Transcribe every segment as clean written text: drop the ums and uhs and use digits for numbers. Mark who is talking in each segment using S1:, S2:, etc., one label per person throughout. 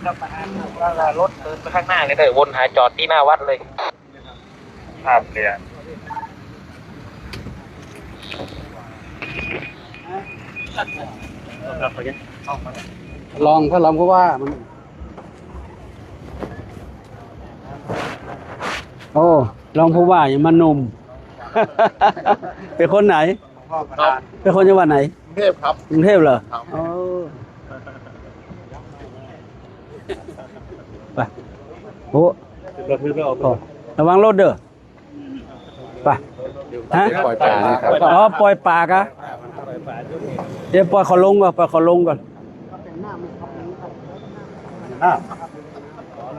S1: ก็มาว่ารถเดินไปข้างหน้าเลยวนหาจอดที่หน้าวัดเลยภาพเลยอ่ะ
S2: ลองถ้าลองเพราะว่ามันโอ้ลองเพราะว่าอย่างมันหนุ่ม เป็นคนไหนเป็นคนจังหวัดไหน
S3: กรุงเทพครับ
S2: กรุงเทพเหรอไปโอ้ระวังรถเด้อไปฮะ
S3: ปล่อยปลาเนี่ยครับ
S2: อ๋อปล่อยปลากะเดี๋ยวปล่อยเขาลงก่อนปล่อยเขาลงก่อน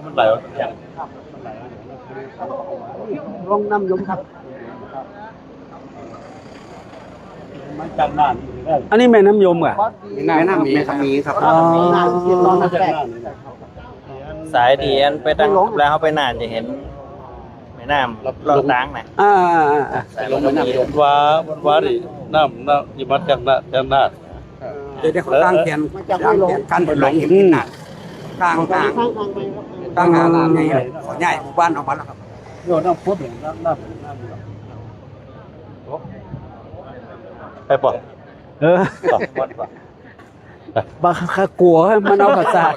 S1: มันไหลอย่าง
S2: ลงน้ำยมครับอันนี้แม่น้ำยมอ่ะ
S3: แม่น้ำมีครับมีครับ
S2: อ๋อ
S1: สายดีอันไปตั้งแล้วเขาไปนานจะเห็นแม่น้ำเราล้างนะ
S3: ลงแม่น้ำยม
S4: ว่าดิน้ำยิมัดกันนะ
S2: เดี๋ยวเขาตั้งแขนกันหลงตั้งใหญ่ขอใหญ่หมู่บ้านออกมาแล้วครับ
S4: โยนน้ำพุทธน้ำไปปะ
S1: ก็ดีกว่า
S2: บางข้ากลัวมันเอาประสาท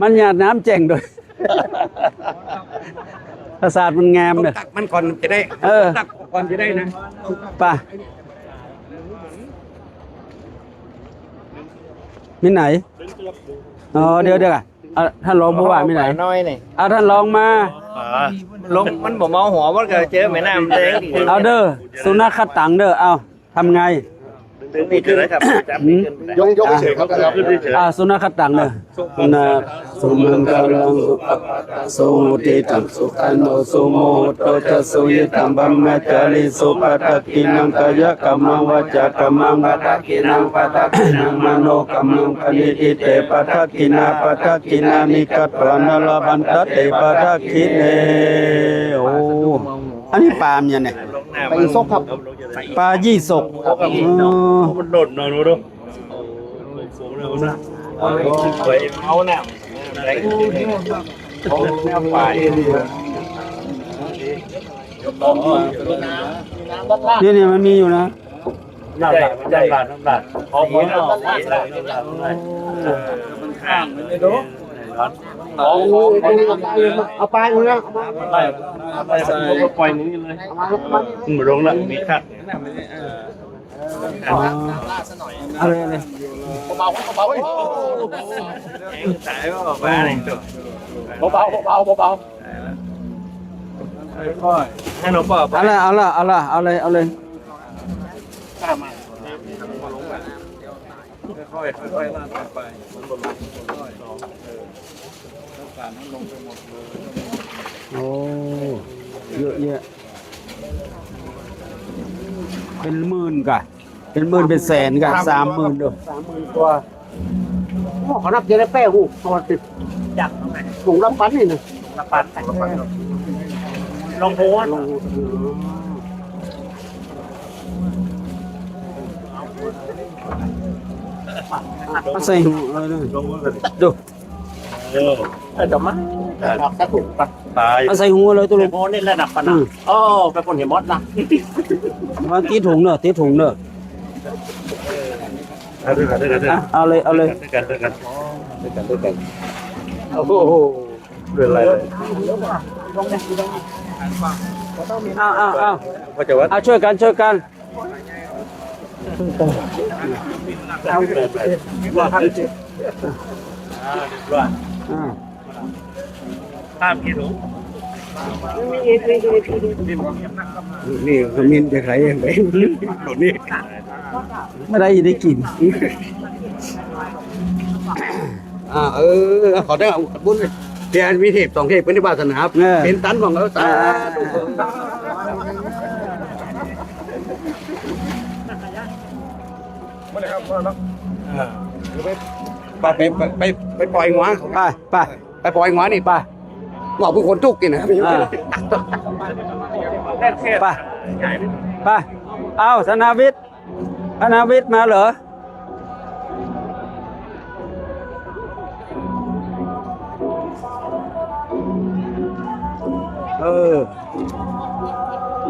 S2: มันหยาดน้ำแจ่งด้วยประสาทมันงามเลย
S3: ตักมันก่อนจะได้ตักก่อนจะได้นะ
S2: ป่ะมีไหนอ๋อเดี๋ยวอ่ะท่านรองผู้ว่ามีไหน
S1: น้อยนี่
S2: เอาท่านรองมา
S1: ลงมันบ่เมาหัวมันก็เจอแม่น้ำเด้ง
S2: เอาเด้อสุนัขขัดตังเด้อเอาทำไง
S1: ดึงนี่ขึ้นเลยครับจับนี่ขึ้น
S3: ยกเฉยครับครับ
S2: สุนัขขัดตังเด้อนะสุมังคลังสุมุติตังสุขันโนสุโมโตจะสุยตังบัมมะจาริสุปัฏฐกินังกายกัมมังวาจากัมมังปัฏฐกินังปัฏฐกินังมโนกัมมังปณิทิเตปัฏฐกินานิกัตปะนะละบันตเตปัฏฐกิเนโอ้อันนี้ปลาเนี่ยเนี่ย
S3: ไปซกครับ
S2: ปลายี่สก
S4: มันโดดหน่อยดู
S1: ไปเอาแนวแรงแนวฝ่าย
S2: เนี่ยมันมีอยู่นะ
S4: น้ำหลาดพอหมดแล้วมันข้างไม่ดู
S3: เอาปลาอยู่นะ
S4: ไปใส่ปล่อยนี้เลยมันลงแล้วมีคัด
S2: อะไร
S3: เบาเบา
S1: สายก็ออกมาเลยตัว
S3: เบาเบา
S1: ให้หนูบอก
S2: เอาเลย
S4: ค่อยลาดไป
S2: โอ้เยอะเป็นหมื่นกะเป็นหมื่นเป็นแสนกะ30,000ด้วย
S3: 30,000ตัวเขานับเยอะได้แป้หูตัวติด
S1: จับ
S3: ถุงรับปั้นนี่นะ
S1: ละปัดลงหัว
S2: มาใส่หูดู
S1: จะมา
S3: สักถุงปัด
S4: ตาย
S2: มาใส่หูเลยตัวลุง
S1: โมนี่ระดับปะนะโอ้ไปคนเห็นมดนะ
S2: มาตีถุงเนอะเอาเลย
S4: กันโอ้โหเรื่องอะไรเลย
S2: เอา
S4: ว่าจะวัด
S2: เอาช่วยกัน
S1: ข้ามกี่ถุง
S3: นี่ขมิ้นจะใครเองไปหลุดนี่
S2: ไม่ได้กิน
S3: ขอได้บุญเทียนมีเทพ2เทพเป็นที่บาสนาเป็นตันของเราตาไปปล่อยหัว
S2: ไป
S3: ปล่อยหัวนี่บอกผู้คนทุกข์กินนะ
S2: ไปเอาธนาวิทย์ พระนาวิทย์มาเหรอ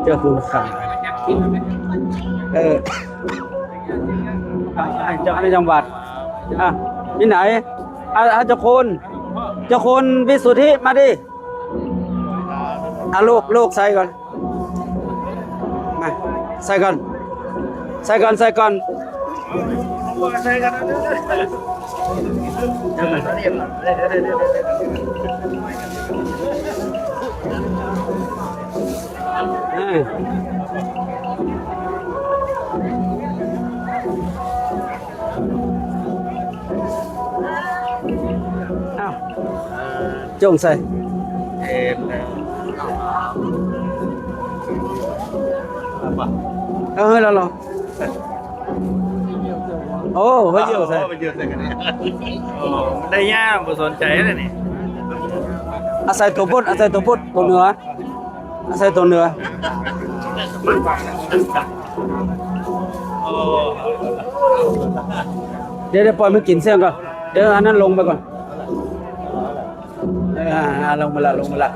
S2: เจ้าคุณข่าเจ้าในจังหวัดที่ไหนเจ้าคนวิสุทธิมาดิลูกใส่ก่อนมาใส่ก่อนจงใส่เราโอ้ไปเยอะใส่
S4: ได้ย่ามบ่สนใจเลยนี่
S2: อาศัยตัวพุทธตัวเหนืออาศัยตัวเหนือเดี๋ยวปล่อยมันกินเสียงก่อนเดี๋ยวอันนั้นลงไปก่อนลงมาละ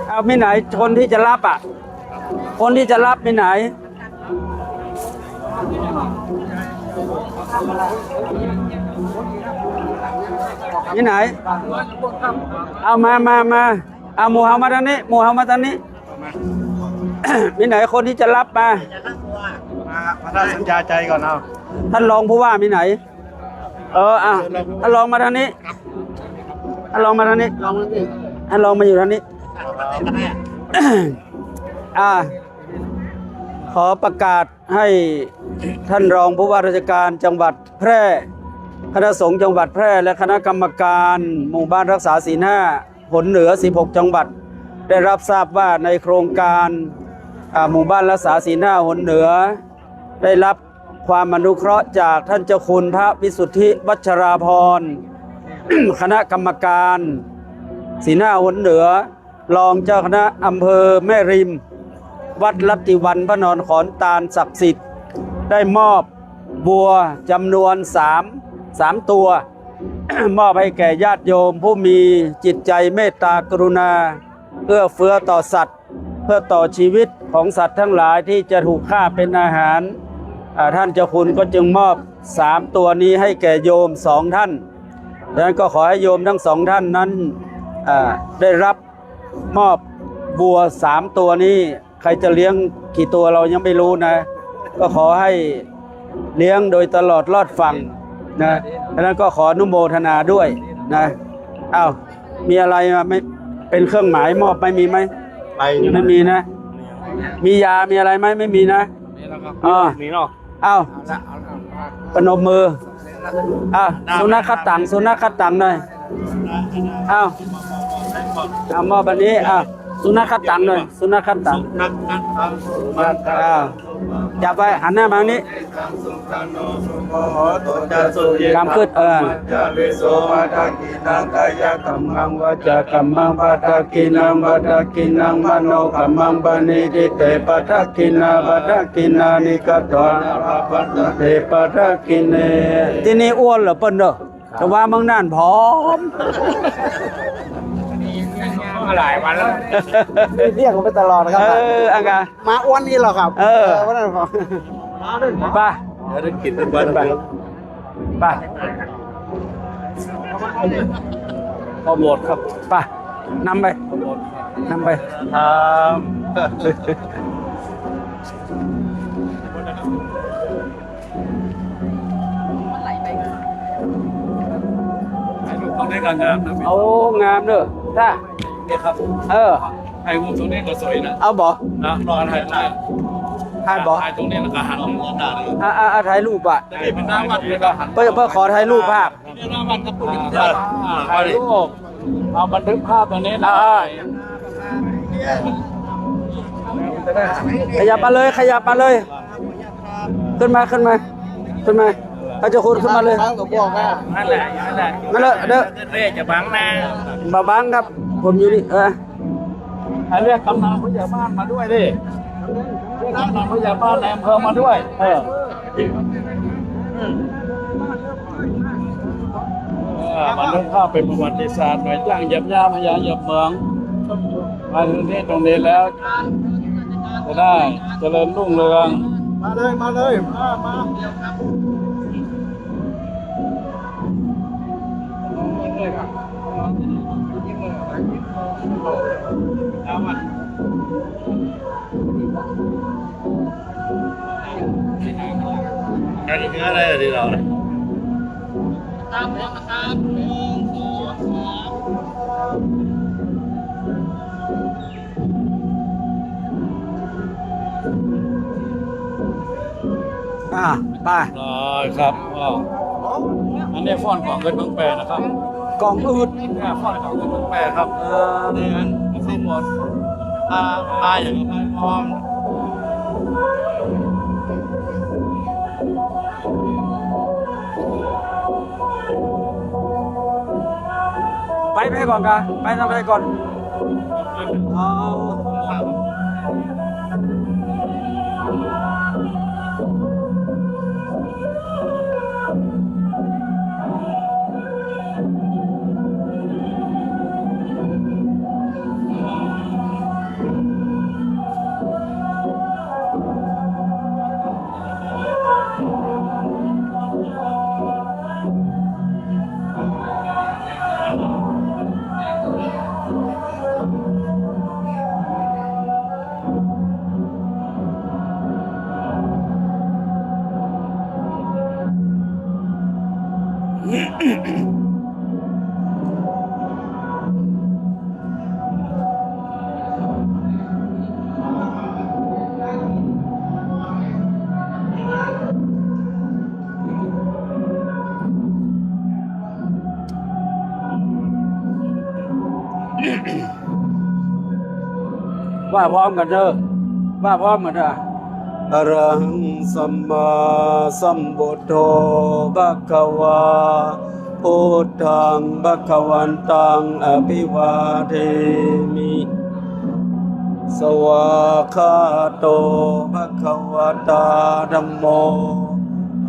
S2: เอามีไหนคนที่จะรับคนที่จะรับมีไหนมีไหนเอามาเอาหมู่เฮามาทางนี้มีไหนคนที่จะรับมา
S3: ท่านสัญญาใจก่อนเอา
S2: ท่านรองผู้ว่ามีไหนท่านรองมาทางนี้ท่านรองมาอยู่ทางนี้ขอประกาศให้ท่านรองผู้ว่าราชการจังหวัดแพร่คณะสงฆ์จังหวัดแพร่และคณะกรรมการหมู่บ้านรักษาศีล5หนเหนือ16จังหวัดได้รับทราบว่าในโครงการหมู่บ้านรักษาศีล5หนเหนือได้รับความอนุเคราะห์จากท่านเจ้าคุณพระวิสุทธิวัชราภรณ์ คณะกรรมการศีล5หนเหนือรองเจ้าคณะอำเภอแม่ริมวัดลัตติวันพระนอนขอนตาลศักดิ์สิทธิ์ได้มอบบัวจำนวน3ตัว มอบให้แก่ญาติโยมผู้มีจิตใจเมตตากรุณาเอื้อเฟื้อต่อสัตว์เพื่อต่อชีวิตของสัตว์ทั้งหลายที่จะถูกฆ่าเป็นอาหารท่านเจ้าคุณก็จึงมอบ3ตัวนี้ให้แก่โยม2ท่านดังนั้นก็ขอให้โยมทั้ง2ท่านนั้นได้รับมอบบัว3ตัวนี้ใครจะเลี้ยงกี่ตัวเรายังไม่รู้นะก็ขอให้เลี้ยงโดยตลอดรอดฝั่งนะดังนั้นก็ขออนุโมทนาด้วยนะมีอะไรมาไม่เป็นเครื่องหมายมอบไม่มีไหมไม่มีนะมียามีอะไรไหมไม่มีนะ
S4: มีเนาะ
S2: ปนมมือสุนัขคัดตังหน่อยมอบอันนี้สุนัขคัดตังหน่อยสุนัขคัดตังจับไปหันหน้ามานี้กำขึ้นกัมมังวาจากัมมังปะทะกินังมโนกัมมังปณิทิเตปะทะกินานิกตวาเตปะทะกินเนที่นี่อ้วนเหรอเปิ้ลเด้อแต่ว่าเมืองน่านผอม
S3: หลายวันแล้วเรียกผมไปตลอดนะครับ
S2: อังกา
S3: มาอ้วนนี่หรอครับวันนั้นพอ
S2: ป่ะ
S3: เดี๋ยวกินเป็นวันไป
S4: พอหมดครับ
S2: ป่ะนำไป
S4: ต้องได้การงามนะ
S2: โอ้งามเด้อถ้า
S4: เนี่ยครับไอ้พวกตรงนี้ก็สวยนะ
S2: เอาบ่
S4: นะรอถ่าย
S2: บ่
S4: ถ่ายตรงนี้แล้วก็หันหน้าเลย
S2: ถ่ายรูป
S4: เป็นหน้าวัดเลยก็หัน
S2: เพื่อขอถ่ายรูปภาพ
S4: หน้าวัดก็พูดถ่ายรูปเอาบันทึกภาพตรงนี้ได้
S2: ขยับมาเลยขยับมาเลย ขึ้นมาขึ้นมาขึ้นมาพระเจ้าคุณขึ้นมาเลย
S1: นั่นแหละนั่นแหละ
S2: มาเลยเด้อ
S1: เรียกจะบังหน้า
S2: บาบังครับ ผมอยู่นี่
S4: เรียกกำนันผู้ใหญ่บ้านมาด้วยดิเรียกกำนันผู้ใหญ่บ้านในอำเภอมาด้วยมันต้องเข้าเป็นประวัติศาสตร์หน่อยจ้างเหยียบย่าพยาเหยียบเมืองมาถึงที่ตรงนี้แล้วจะได้เจริญรุ่งเรืองมาเลยมาเลยมาอันนี้คืออะไรที่เราเนี่ยตามหัวนะครับ
S2: ไป
S4: ครับอันนี้ฟอนของเงินเมืองแปรนะครับ
S2: กล่องอืด
S4: เนี่ยฟอนของเงินเมืองแปรครับนี่งั้นทั้งหมดอย่างนี้พร้อม
S2: ไปก่อนกันไปทำอะไรก่อนว่าพร้อมกันเด้อว่าพร้อมกันเด้ออะระหังสัมมาสัมพุทโธภะคะวาพุทธังภะคะวันตังอภิวาเทมิสวากขาโตภะคะวะตาธัมโม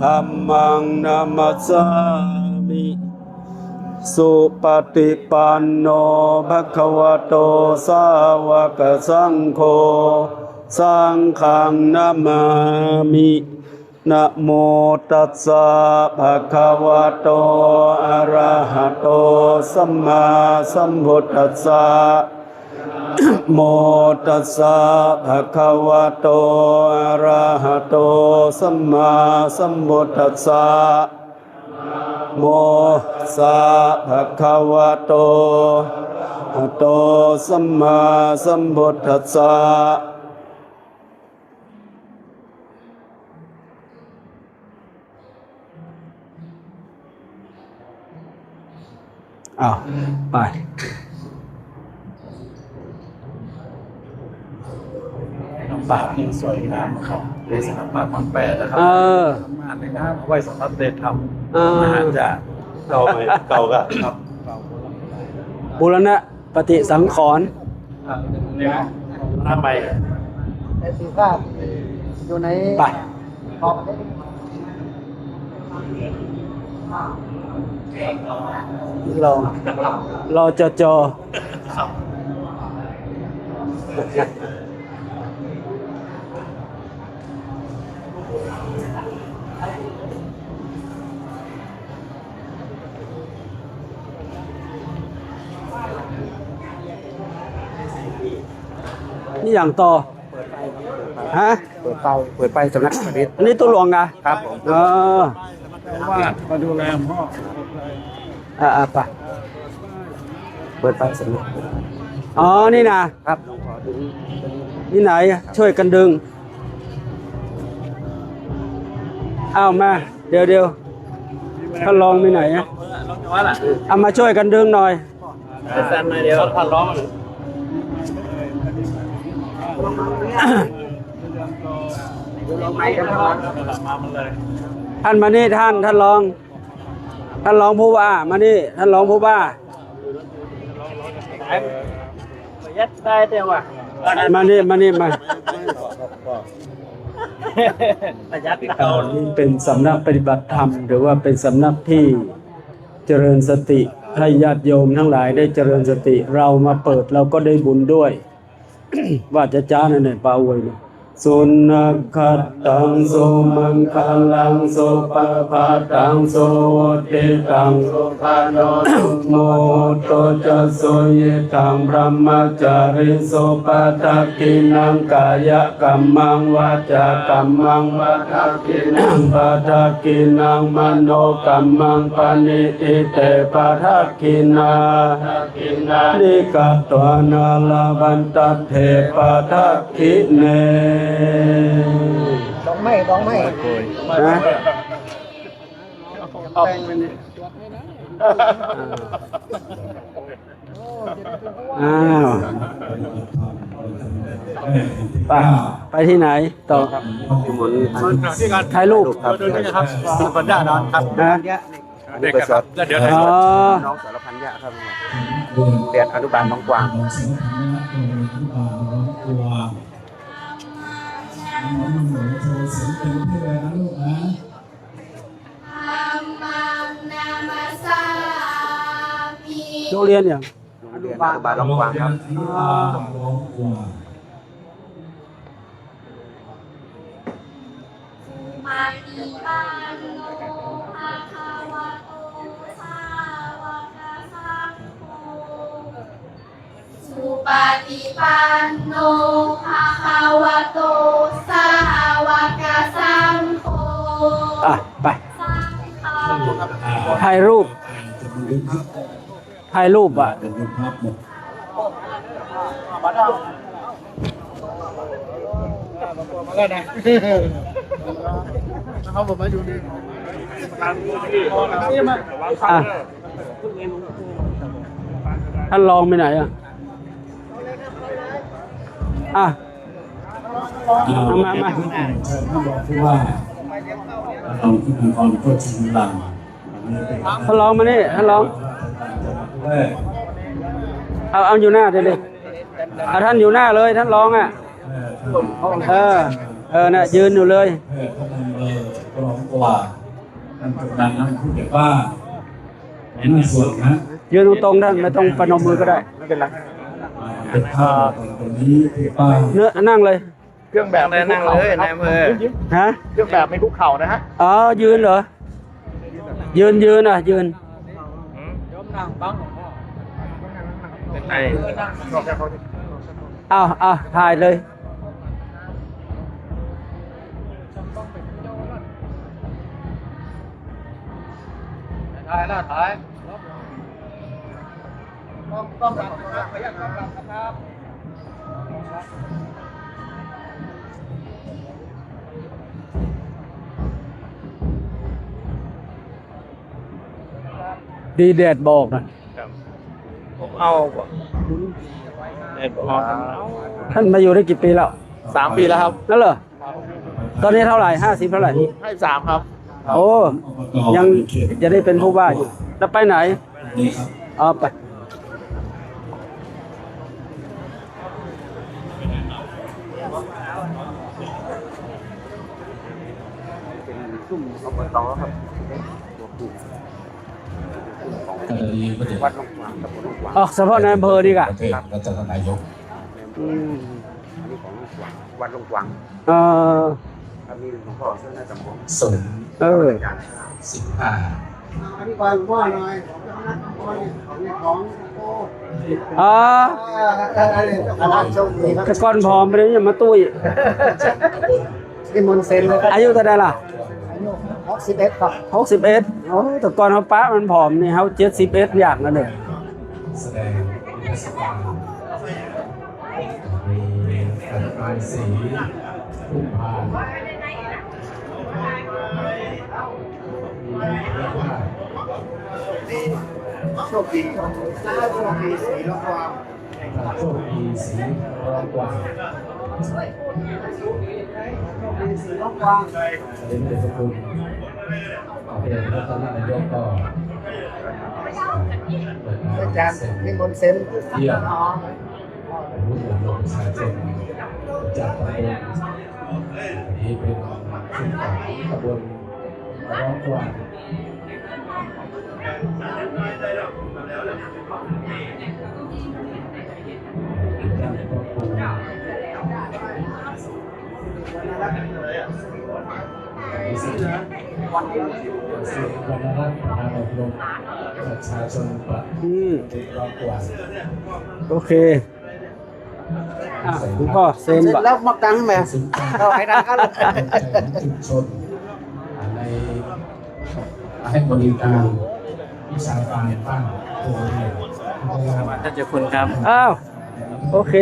S2: ธัมมังนามัสสามิสุปฏิปันโนภะคะวะโตสาวกสังโฆสังฆังนามามินะโมตัสสะภะคะวะโตอะระหะโตสัมมาสัมพุทธัสสะโมตัสสะภะคะวะโตอะระหะโตสัมมาสัมพุทธัสสะโมสะภะคะวะโตอะโตสัมมาสัมพุทธัสสะไป
S4: ปากยังสวยงามครับในสถาปัตย์มันแปรนะครับมากเลยนะไว้สำหรับเด็กทำอาจจะเก่าไหมเก่าก็ครับ
S2: บูรณะปฏิสังขรณ์
S4: นี่นะหน้าใบ
S3: ไอ้สีฟ้าอยู่ใน
S2: ไปรอจอนี่อย่างต่อฮะ
S3: เปิดไปสำนักประดิษฐ์
S2: อันนี้ตัวหลวงไง
S3: ครับผม
S4: ว่ามาดูแลพ่อ
S2: ไป
S3: เปิดไปสำนัก
S2: นี่นะครับนี่ไหนช่วยกันดึงมาเดี๋ยวท่านรองมีไหนเอามาช่วยกันดึงหน่อย
S4: แซมมาเดียวท่านร้อง มามันเลย
S2: ท่านมานี่ท่านรองผู้ว่ามานี่ท่านรองผู้ว่า
S1: ยัดได้เต็มว่ะ
S2: มานี่มา
S1: ประหยัด
S2: นี่เป็นสำนักปฏิบัติธรรมหรือว่าเป็นสำนักที่เจริญสติให้ญาติโยมทั้งหลายได้เจริญสติเรามาเปิดเราก็ได้บุญด้วย ว่าจะจ้าหน่อยเปล่าเว้ยสุนัขขัดตังโสมังคลังโสปะพาตังโสเตตังโสภาโนตุโมโตจะโสยตังพระมจาริโสปะทักขินังกายกัมมังวาจากัมมังปะทักขินังปะทักขินังมโนกัมมังปณิอิเตปะทักขินานิกัตตวนาลาบันตัเถปะทักขิเน
S1: ต้องไม่
S2: นะอ้าวไปที่ไหนต่อถ่ายรูปครับ
S3: คนด่านอนครับ
S2: นะ
S3: เด็กครับเดี๋ยว
S2: อ๋อ
S3: น้องสารพันยะครับเรียนอนุบาลน้องกวาง
S2: โรงเรียนอย่าง
S3: เรียนอนุบาลน้องกวางครับ
S5: มาติปันโนภะคะวะโตสาวกสังโฆสุปฏิปันโนภะคะวะโตสาวกสังโฆ
S2: ไป
S5: สังฆัง
S2: ถ่ายรูปอ่ะท่านรองไปไหนอ่ะมา
S4: ท่านบอกที่ว่าเราที่นครโคชินลัง
S2: ท่านรองมานี่ท่านรองเอาอยู่หน้าเลยท่านอยู่หน้าเลยท่านรองอ่ะน่ะยืนอยู่เลย
S4: ท่านรองกว่าท่านกำนันผู้ใหญ่บ้านเห็นในส่วนนะ
S2: ยืนตรงๆท่านไม่ต้องประนมมือก็ได้ไม่เป็นไร
S4: เป็นภาพตรงนี้ที่ป้า
S2: เนื้อนั่งเลย
S1: เครื่องแบบนั่งเลยนายอำเภอ
S2: ฮะ
S1: เครื่องแบบไม่คุกเข่านะฮะ
S2: อ๋อยืนเหรอยืนอ่ะยืน
S1: เป็นไง
S2: เอาถ่ายเลย
S1: ถ่ายต้องรับนะครับขออนุญาตต้องรับนะครับ
S2: ดีแดดบอกนะ
S1: เอา
S2: ท่านมาอยู่ได้กี่ปีแล้ว
S1: 3 ปีแล้วครับ
S2: นั่นเหรอตอนนี้เท่าไหร่50เท่าไหร่
S1: ให้3ครับ
S2: โอ้ยังจะได้เป็นผู้ว่าอยู่แล้วไปไหนไป
S3: ซุ่มอบตครับ วัดหลวงกวางตำบลหลวงกวาง
S2: เฉพาะในอำเภอดีกว่า
S4: ประเทศรัฐนายก
S3: อันนี้ของหลวงกวางวัดหลวงกวางมีหลวงพ่อเส้นหน้าจำลอง
S4: ส่ง
S3: 15
S2: อ๋อแต่ก่อนผอมไปเลยอย่ามาตุ้ย
S3: นี่มนเซนเลย
S2: อายุเท่าไหร่ล่ะ
S3: 61ครับ
S2: 61โอ้แต่ก่อนเขาป้ามันผอมนี่เขา71อย่างนั่นเอง
S4: แสดงเทศกาลมีการปลายสีผู้พาน
S3: โชคดีสีหลวงกวาง
S4: โชคดีสีรองกว่า
S6: อาจารย์มีมนเซน
S7: เยี่ยมผู้นำประชาชนจากตำบลนี้เป็นชุดของตำบลร้องกวาดด้านครอบครัวสิ่งวันรัฐประธานอบรมประชาชนปะร้องกวาด
S2: โอเคคุณพ่อเซ็น
S6: เสร็จ
S2: บะ
S6: แล้วมักดังไหมเอาให้ดังก็เลย
S7: ชุมชนในให้บริการวิชาการบ้านโรงเรียน
S4: ท่านเจ้าคุณครับ
S2: อ้าวโอเค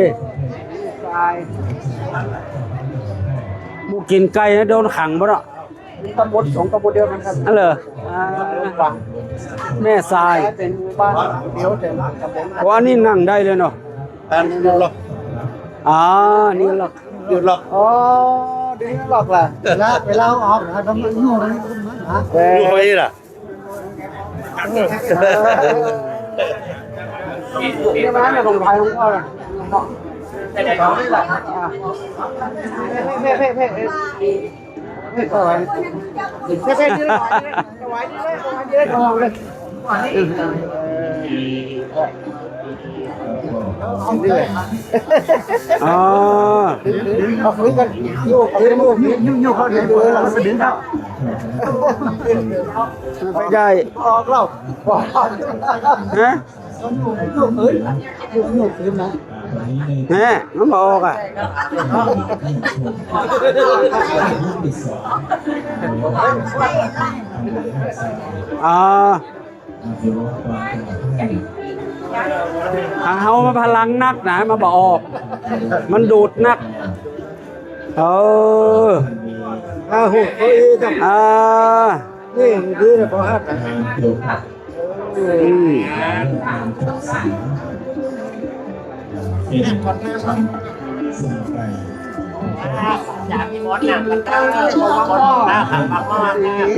S2: หมูกินไก่นะโดนขังบ่เนาะ
S6: ตำบลสองตำบลเดียวกันครับ
S2: นั่นเหรอแม่ทราย
S6: เป็นบ้านเดียวแต่ตำบล
S2: ว่านี่นั่งได้เลยเนาะ
S6: อันนี้หรอก
S2: นี่หรอก
S6: หยุดหรอกอ๋อเดี๋ยวหรอกล่ะเวลาออกนะทำยุ่งอะไรก็มันนะอยู่ไปล่ะนี่มาเนี่ยของไทยของพ่อเลยแต่ไหนของนี่แหละเพ่นี่เลยเอาคุยกันอยู่เขาเดี๋ยวเราไปดึงครับ
S2: ไม่ได้
S6: ออกเราออก
S2: ฮะ
S6: อยู่พื้นนะ
S2: แม่มันบออกอ่ะเขามาพลังนักนะมาบอกออกมันดูดนัก
S6: หูจังนี่คือพอฮัท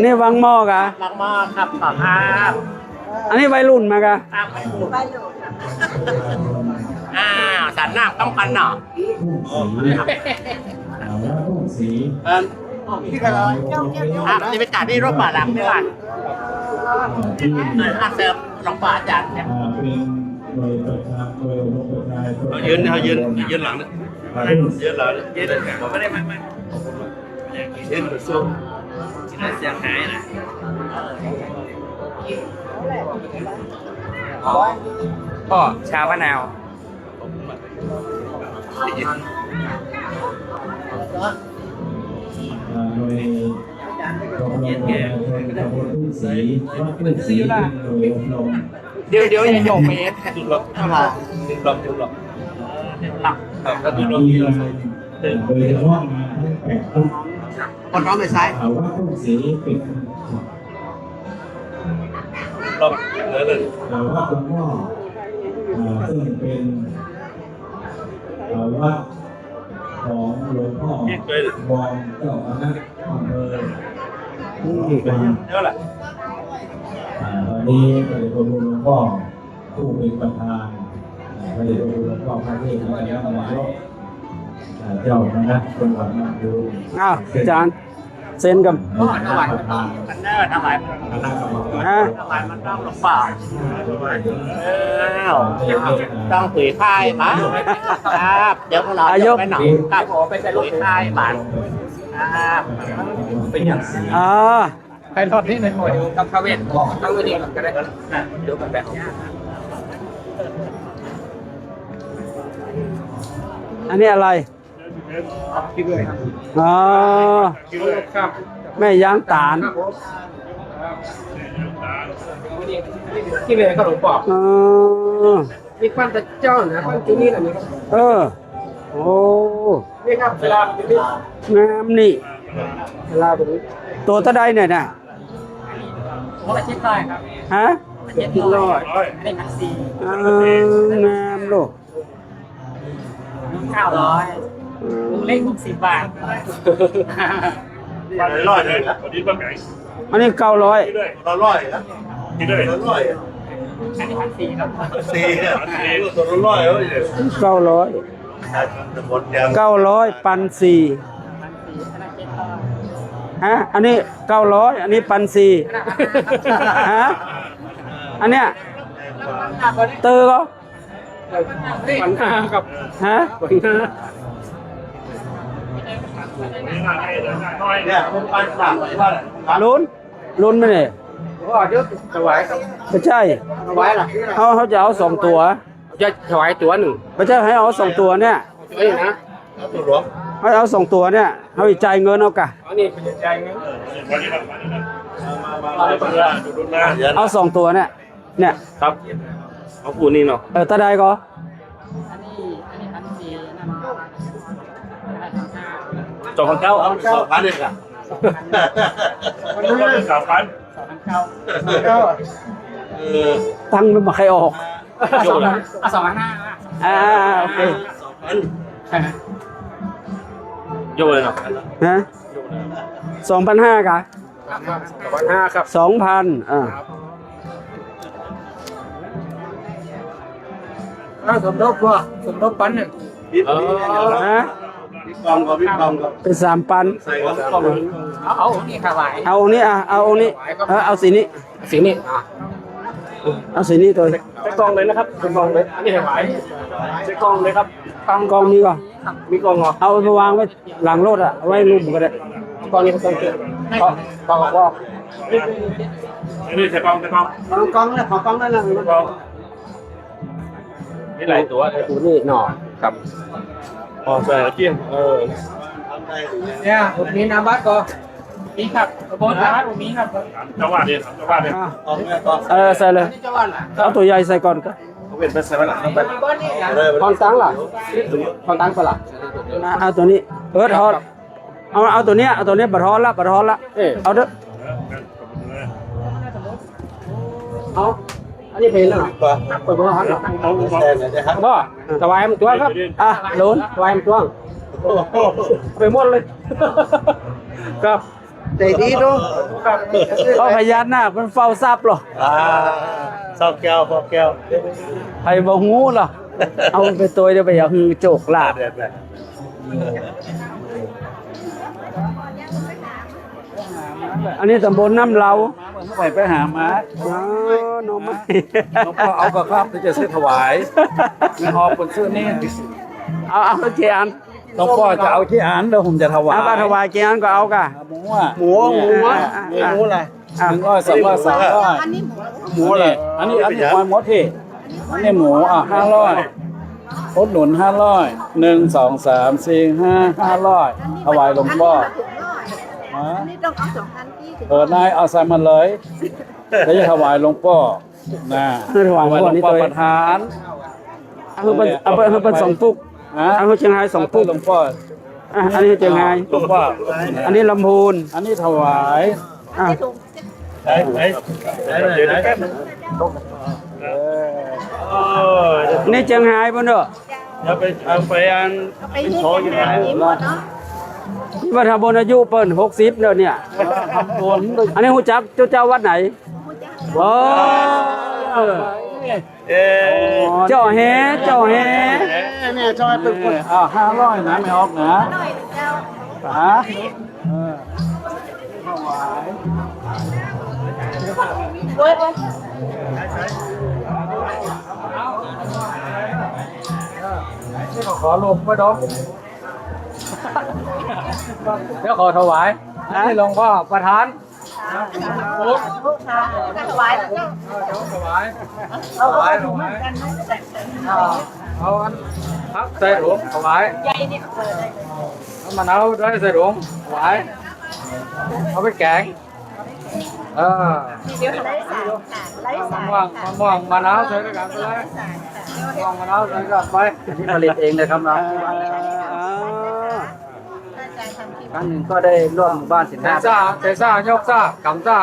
S2: นี่วังหม้อกะ
S6: ลักมาครับครับ
S2: อันนี้วัยรุ่นมากะ
S6: สันหน้าต้องกันเนาะที่กันเลยนี่เป็นการที่รถป่าดังด้วยกันเสริมหลวงป่าจัดเนี่ยยืนหลังยืนหลังยืนผมไม่ได้ไม่ยืนสู้เสียงหายนะ
S1: พ่อชามะนาว
S7: โดยกองแก่ตำบลทุ่งศรีวัดทุ่งศรีโดยอบรม
S6: เดี๋ยวอย่าโยกไปจุดลบเท่าไหร่
S1: หลับ
S7: มีโดยเฉพาะงานทั้งแปดทุ่ง
S6: คนร้องไปซ้าย
S7: ว่าทุ่งศรีเป็น
S1: หลับเลย
S7: ว่าคุณพ่อซึ่งเป็นวัดของหลวงพ่อบองเจ้าคณะอำเภอเป็น
S1: เยอะแหละ
S7: ตอนนี้พระเดชพระคุณหลวงพ่อผู้เป็นประธานพระเดชพระคุณหลวงพ่อพระเทพและคณะนายกเจ้าคณะจังหวัดนครปฐม
S2: อาจารย์เซ็นกับ
S7: ถวายประธาน
S6: มันได้ทำไม
S7: คณะกรรมการ
S2: ฮะ
S6: ทำไมมันต้องหลงป่าต้องผืนพายมาครับเดี๋ยวเราจะไปหนองครับไปใส่ลูกพายบาทครับเป็นอย่างนี้ใครทอดที่ในหน่วยกับคาเวนต้องไปดีก็ได้เดี๋ยวแบบนี้
S2: อันนี้อะไร
S6: คิดเลยครับ
S2: ครับแม่ยางตาล
S6: คิดเลยขนมปอก มีควันตะเจ้านะควันจุนี่อะไรนี่ครับ
S2: โอ้
S6: นี่ครับเวลาจุนี่
S2: งามนี่
S6: เวลาแบบนี้
S2: ตัวตะไดเนี่ยนะ
S6: ผมละ700ครับ
S2: ฮะ
S6: 700ได้พัน4
S2: งามลูก
S6: 900 เล็ก60 บาท
S3: ร้อยเลยนะ
S2: อันนี้900
S3: ร้อยนะกินได้ร้อย
S6: อันนี้1,400ครับ
S3: สี่เนี่ยตัวร้อยเลย
S2: 900ปันสี่ฮะอันนี้900อันนี้ปันสี่ฮะอันเนี้ยเตอร์ก็
S6: 1,500ครับ
S2: ฮะ
S3: เนี่ยผมปันสามว่า
S2: ลุ้นไหมเนี่ย
S6: ก็เดี๋ยวถวายครับ
S2: ไม่ใช่
S6: ถวายล่ะ
S2: เขาจะเอา2ตัว
S6: จะถวายตัวหนึ่ง
S2: ไม่ใช่ให้เอา2ตัวเนี่ย
S6: ตัวนี้นะ
S3: ตัวหลวง
S2: ให้เอา2ตัวเนี่ยเขาจ่ายเงินเอากะ
S6: อันนี้เป็นใจเงิน
S2: เอา2ตัวเนี่ยเนี่ย
S1: ครับเอาคูนี่เนาะ
S2: ตาใดก็
S1: 2,900
S3: สองพันเองอ่ะ
S2: ตั้งไม่มาใครออก
S1: โยนละ
S2: โอเค
S1: โยนเลยเนาะ
S2: ฮะ2,500กะ
S6: 2,500ครับ
S2: 2,000
S6: สมทบว่าสมทบปันหนึ่ง
S2: ฮะ
S3: พี่กองก็พี่กองก็
S2: เป็น3,000
S3: ใส่ก็
S6: เอานี่ถวาย
S2: เอาอันนี้เอาอันนี้เอาสีนี้
S6: สีนี้
S2: เอาสีนี้ตัว
S6: ใส่กองเลยนะครับใส่กองเลยอันนี้ถวายใส่กองเลยครับ
S2: กองนี้ก่อน
S6: มีกองเหรอ
S2: เอาไปวางไว้หลังรถอะไว้รูปก็ได้
S6: กองนี้เป็นกองเกิดกองบอก
S1: นี่ใส่กล้อง
S2: กองเลยขอกองนั่นแหละ
S1: นี่หลายตัวเลย
S6: ตัวนี้หน่อครับ
S1: พอใส่เกี้ยง
S6: เนี่ยผมมีน้ำบัตรก็มีครับโบนน้ำบัตรผมมีครับ
S1: จังหวะเนี่ยจังหวะเนี่ย
S3: เอาแม่ก็
S2: ใส่เลย
S6: นี่จะวันล่ะ
S2: เอาตัวใหญ่ใส่ก่อนก็
S1: เป็นไปใส่ไปละไป
S6: คอนตังล่ะคอนตังเปล่า
S2: เอาตัวนี้ทอดเอาตัวเนี้ยเอาตัวเนี้ยบัดทอดละเอาเด้อ
S6: เอาอันนี้เพลงแล้วเหรอ
S3: ก็
S6: เปิดบอลเหรอ
S3: แซนเลยนะครับ
S6: บ่ถวายมันตัวครับ
S2: ลุ้น
S6: ถวายมันตัวไปหมดเลยครับ
S2: ใจดีดูเอาพยานหน้ามันเฝ้าทรัพย์หรอ
S3: ซอกแก้วพอแก้ว
S2: ใครบ่งูหรอเอาไปตัวเดียวไปอย่าฮือโจกลาบ
S3: เด็ดเลย
S2: อันนี้ตำบลน้ำเหลา
S4: ไปหามา
S2: น้องไม้
S4: หลวงพ่อเอากระครับที่จะซื้อถวายไม่หอบคนซื้อนี่
S2: เอาเจียน
S4: หลวงพ่อจะเอาที่อ่านแล้วผมจะถวาย
S2: เอาถวายเจียนก็เอากะ
S4: หมูอ่ะ
S2: หมูอะไร
S4: 100 200 300
S5: อันนี้หมู
S4: หมูเลยอันนี้ควายมดที่อันนี้หมู500พดหนุน500 1 2 3 4 5 500ถวายหลวงพ่อ
S5: อันนี้ต้องเอา2,000ที่ถึง
S4: นายเอาใส่มาเลยแล้วจะถวายหลวงพ่อนะ
S2: ถวายหลวงพ่อนี่ตัว
S4: ประธาน
S2: เอาเป็น2ปุกเอาเชียงราย2ปุก
S4: หลวงพ่อ
S2: อันนี้เชียงราย
S4: หลวงพ่อ
S2: อันนี้ลำพูน
S4: อันนี้ถวาย
S5: ถุง
S2: นี่เชียงรายป่ะเนอะ
S1: จะไปเอาไปอัน
S5: ไปที่โชว์อยู่ไหนหมดเนาะ
S2: ที่วัดบนอายุเปิ้น60แล้วเนี่ยอันนี้ฮู้จักเจ้าวัดไหนโอ้เจ้าแฮ
S4: เนี่ยจอยเป็นคน500นะไม่ออกนะ
S5: หน่อยเจ้า
S4: ฮะ
S5: โอ้ยโอ้ย
S6: ขอลมก็ดอกเดี๋ยวขอถวายให้หลวงพ่อประธาน
S5: ถวายแล้วก็
S6: ถวาย
S5: เอาถุงเหมือนกันไหม
S6: เอาอันพักใส่ถุงถวาย
S5: ใหญ่นี่เปิดได้
S6: เอามะนาวด้วยใส่ถุงถวายเอาไปแกง
S5: เดี๋ยวไร้สารไร้สาร
S6: ม่วงมะนาวใส่ด้วยกันไปเลยม่วงมะนาวใส่กันไปที่ผลิตเองเลยครับนะครั้งหนึ่งก็ได้ร่วมบ้านสินค้าเทซ่ายกซ่ากำซ่า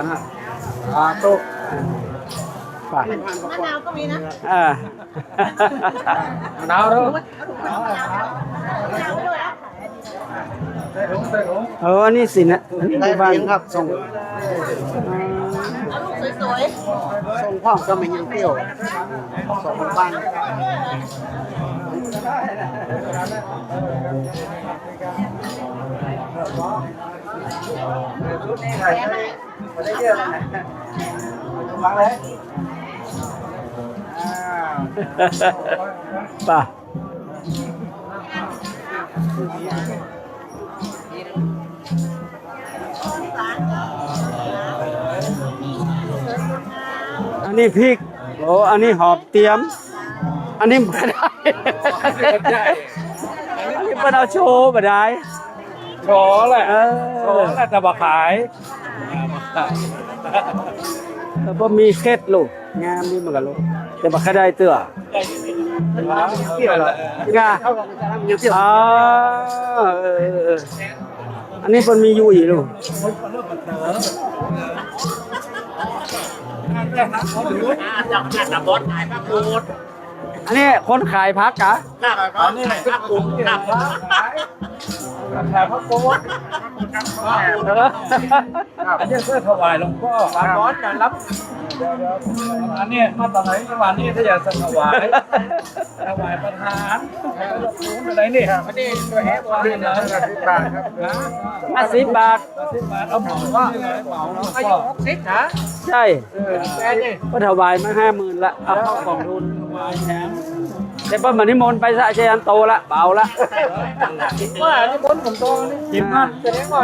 S6: นะตุ๊ก
S2: ป่ะ
S5: มะนาวก็มีนะ
S4: หนาวแล้ว
S2: อันนี้สินะอันนี้บ้านครับส่ง
S5: เอาลูกสวย
S3: ส่งพ่อก็ไม่ยังเปรี้ยวส่งบ้าน
S2: ป่ะอันนี้พริกโอ้อันนี้หอมเตรียม อันนี้ไม่ได้ อันนี้เป็นเอาโชว์ไม่ได้
S4: โชว์แหละโชว์แหละแต่บ่ขาย
S2: พอมีเคล็ดลูกงามนี่มันก็ลูกแต่บ่ค่อยได้เตื้อ
S4: เที่ยวละ
S2: งาอ๋ออันนี้มันมีอยู่อีกลูก
S6: จับงานจับบอสขายพระกูด
S2: อันนี้คนขายพักกะ
S6: อันนี้พระกูดครับ
S4: แถมพระโค้ดอันนี้เสื้อถวายหลวงพ่อบอสการรับอันนี้มาตอนไหนวันนี้ถ้าอยากจะถวายประธานอะไรนี่อันนี้ตัวแฮปปี้นะ10 บาทครับ
S2: 50 บาท
S4: 10 บาทเอาเหมาว่าเหมาแล้วก็60นะ
S2: ใช่
S4: แค่นี้
S2: ก็ถวายมา50,000ละเอาเข้ากล่องทุนถวายแถมแต่เพิ่นมานิมนต์ไปซะชัยยันโตละเบาละ
S4: ว่าที่บนผมโตนี่กินมันแสดงว่า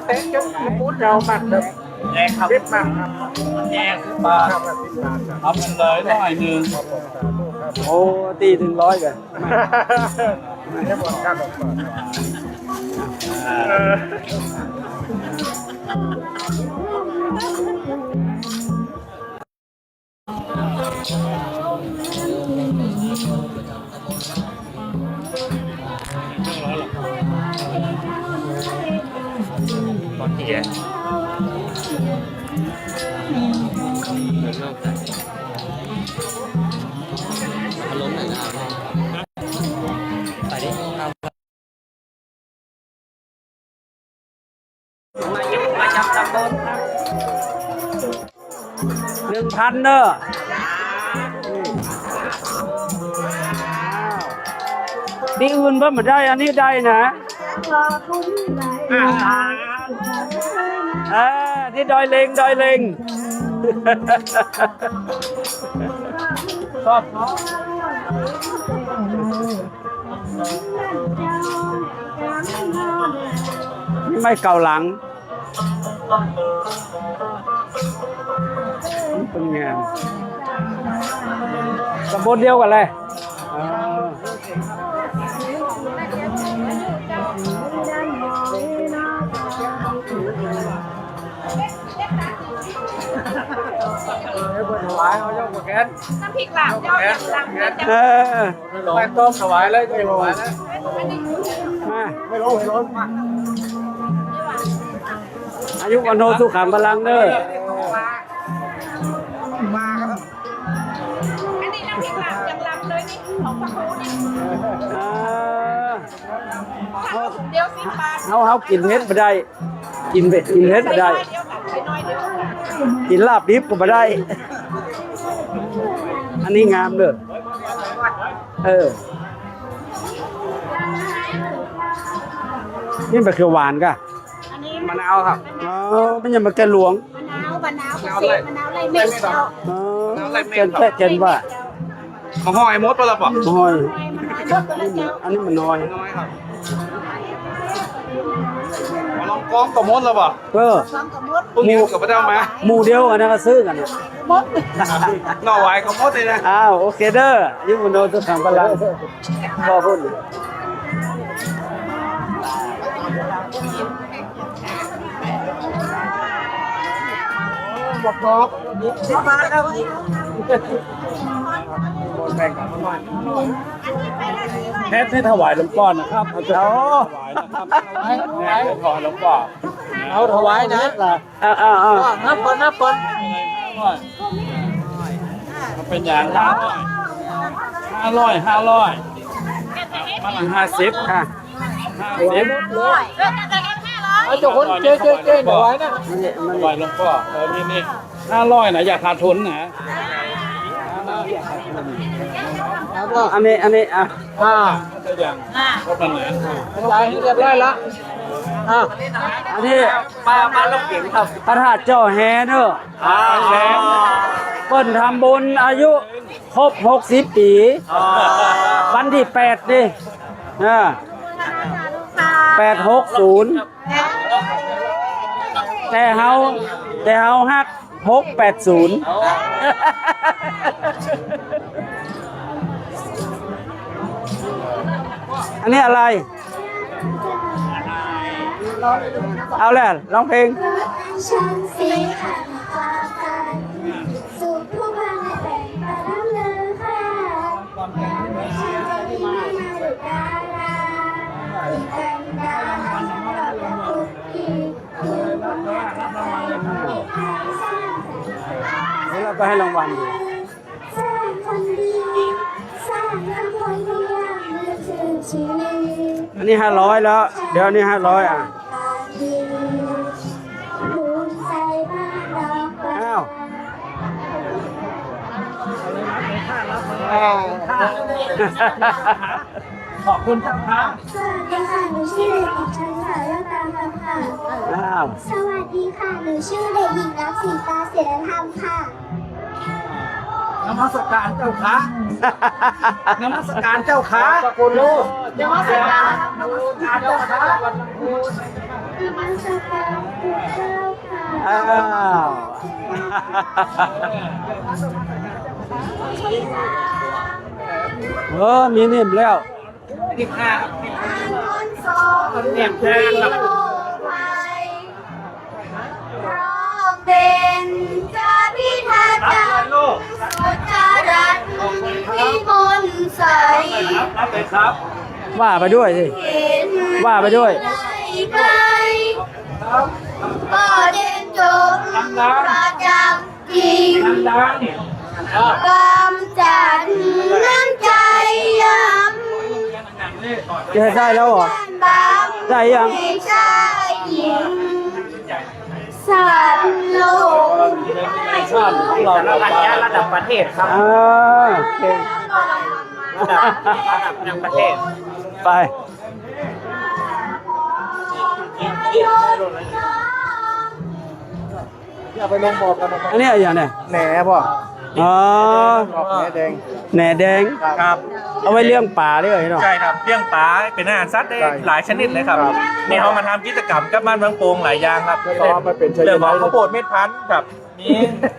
S4: เต็มจนพูดเรามักแบบแจกครับ10 บาทครับแจก10 บาททำกันเลยได้หนึ่ง
S2: โอ้ตีถึง100กัน
S4: ไม่หมดครับตอนที่
S2: มาจับตำบล1,000เด้อที่อื่นเพิ่นบ่ได้อันนี้ได้นะที่ดอยเล็งชอบเนาะนี่ไม่เก่าหลังนี่เป็นงานตำบลเดียวกันเลย
S4: ถวายเขาเจ้าแกน
S5: ๆน้ำพริกหลาบเจ้าอย่างหลังนะจ๊ะ
S4: ไปต้มถวายเลยจะถวายแล้ว
S2: ไม่ร้อนอายุวันโนสุขังพลังเด้อ
S5: อันนี้น้ำพริกหลาบอย่างหลังเลยนี่ของพระครูนี่เดียว10 บาท
S2: เขากินเฮ็ดไม่ได้ กินเฮ็ดไม่ได้
S5: เดียวกันใส่น้อยเดียว
S2: กินลาบดิบก็ไม่ได้ อันนี้งามเด้อนี่เป็นเขียวหวานกะ
S5: อันนี้
S3: มะนาวครับ
S2: อ๋อมันยังมาแกหลวง
S5: มะนาวเกษตรมะนาวไรเม็ดเจ้า
S2: อ๋อแกนว่า
S3: ของห้อยมดปะล่ะปะ
S2: น้อย
S5: รสตัวละเจ้า
S2: อันนี้มันน้อย
S3: น้อยครับมาลองกองกับมดแล้วปะ
S2: ก็
S5: สองกับมด
S3: พวกนี้กับพระเจ้ามา
S2: หมู่เดียวกันนะก็ซื้อกัน
S5: มด
S3: หน่อไว้กับมดเลยนะ
S2: อ้าวโอเคเด้ออายุวันโนสุขังพลังพ่อพูด
S5: 10 บาทแล้ว
S4: แค่ให้ถวายหลวงพ่อนะครับเอาถวายนะครับถวายหลวงพ่อเอาถวายนะ
S2: อ้าว
S4: นับก่อน เป็นอย่าง500มันหลัง50
S2: ค่ะ
S4: 50
S6: เอาเจ้าคนเจ๊หน่อยนะ
S4: ปล่อยหลวงพ่อนี่500นะอย่าขาดทุนนะ
S2: อันนี้อ่ะ
S4: ตัวอย่างครบแล้วนะ
S6: จ่ายให้เรียบร้อยละ
S2: อันนี้
S6: มาลงเก่งครับ
S2: พระธาตุเจ้าแฮเด้อเปิ้นทำบุญอายุครบ60 ปีวันที่8ดิ860แต่เฮาฮัก680อันนี้อะไร เอาแหละร้องเพลง
S5: ฉันสีขันฟ้ากันสุขทุกวันในแต่งประดับเลยค่ะฉันจะมีมาดุดาราแต่งดาราสำหรับทุกทีคือคนแรกจะเป็นใครสร้างสรรค์
S2: นี่เราก็ให้รางวัลอยู่
S5: สร้างคนดีสร้างคนเดียวมือถือชีวิต
S2: อันนี้500แล้ว เดี๋ยวอันนี้500อ่ะ อ้าว
S6: ขอบคุณครับ
S5: สวัสดีค่ะหนูชื่อเด็กหญิงชัยสายรัตนาค่ะ
S2: อ้าว
S5: สวัสดีค่ะหนูชื่อเด็กหญิงรักษีตาเสถียรธรรมค่ะ
S6: นมัสการเจ้าค่ะนมัสการเจ้าค่ะขอบคุณลูกนมัสการเจ้าค่ะ
S5: นมัสการคุณเจ้าค่ะ
S2: อ้าวมีนิ่มแล้ว
S6: ที่ห้า
S5: คนสองเรียบร้อยพร้อมเป็นจาพิธาจังสุจารัตน์วิมลใส
S4: รับเลยครับ
S2: ว่าไปด้วยสิ ว่าไปด้วย
S5: ไกลก็เด่นจงประจักษ์จริง
S4: ดัง
S5: กำจัดน้ำใจย้
S2: จะได้แล้วเหรอ
S5: ำบาง
S2: ได้ยัง
S5: ไม่ชายหญิงสัตว์โลก
S4: ชาติของเรา
S6: ระดับประเทศครับ
S2: โอเค
S6: ระดับประเทศ
S2: ไป
S6: อย่าไปลงบอกกันนะ
S2: อันนี้อะไรอย่างเนี่ย
S6: แหน่พ่อ
S2: อ๋อ
S6: แหน่แดง
S2: แหน่แดง
S1: ครับ
S2: เอาไว้เลี้ยงปลาด้วยเนาะ
S1: ใช่ครับเลี้ยงปลาเป็นอาหารสัตว์ได้หลายชนิดเลยครับนี่เขามาทำกิจกรรมกับบ้านเมืองโป่งหลายอย่างครับเรื่องของข้าวโพดเม็ดพันธุ์ครับนี่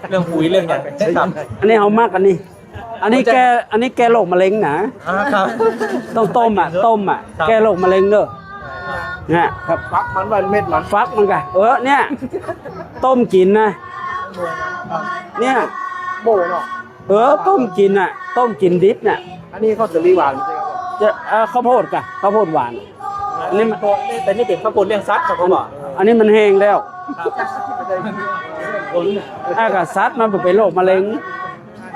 S1: เรื่องปุ๋ยเรื่องอย่างใช่ครับ
S2: อันนี้เอามากอันนี้ อันนี้แกโรคมะเร็งนะครับ ต้องต้มอ่ะ แกโรคมะเร็งเด้อเนี่ยครับ
S6: ฟักมันวันเม็ดมัน
S2: ฟักมันกันเนี่ย ต้มกินนะ เนี่ย
S6: โบเนาะ
S2: ต้มกินอ่ะ ต้มกินดิบน่ะ
S6: อันนี้ข้าวสาลีหวานใช่ครับ
S2: จะข้าวโพดกันข้าวโพดหวาน
S1: อันนี้แต่นี่เป็นข้าวโพดเลี้ยงสัตว์ครับผมบอก
S2: อันนี้มันแห้งแล้วถ้ากับซัดมันเป็นโรคมะเร็ง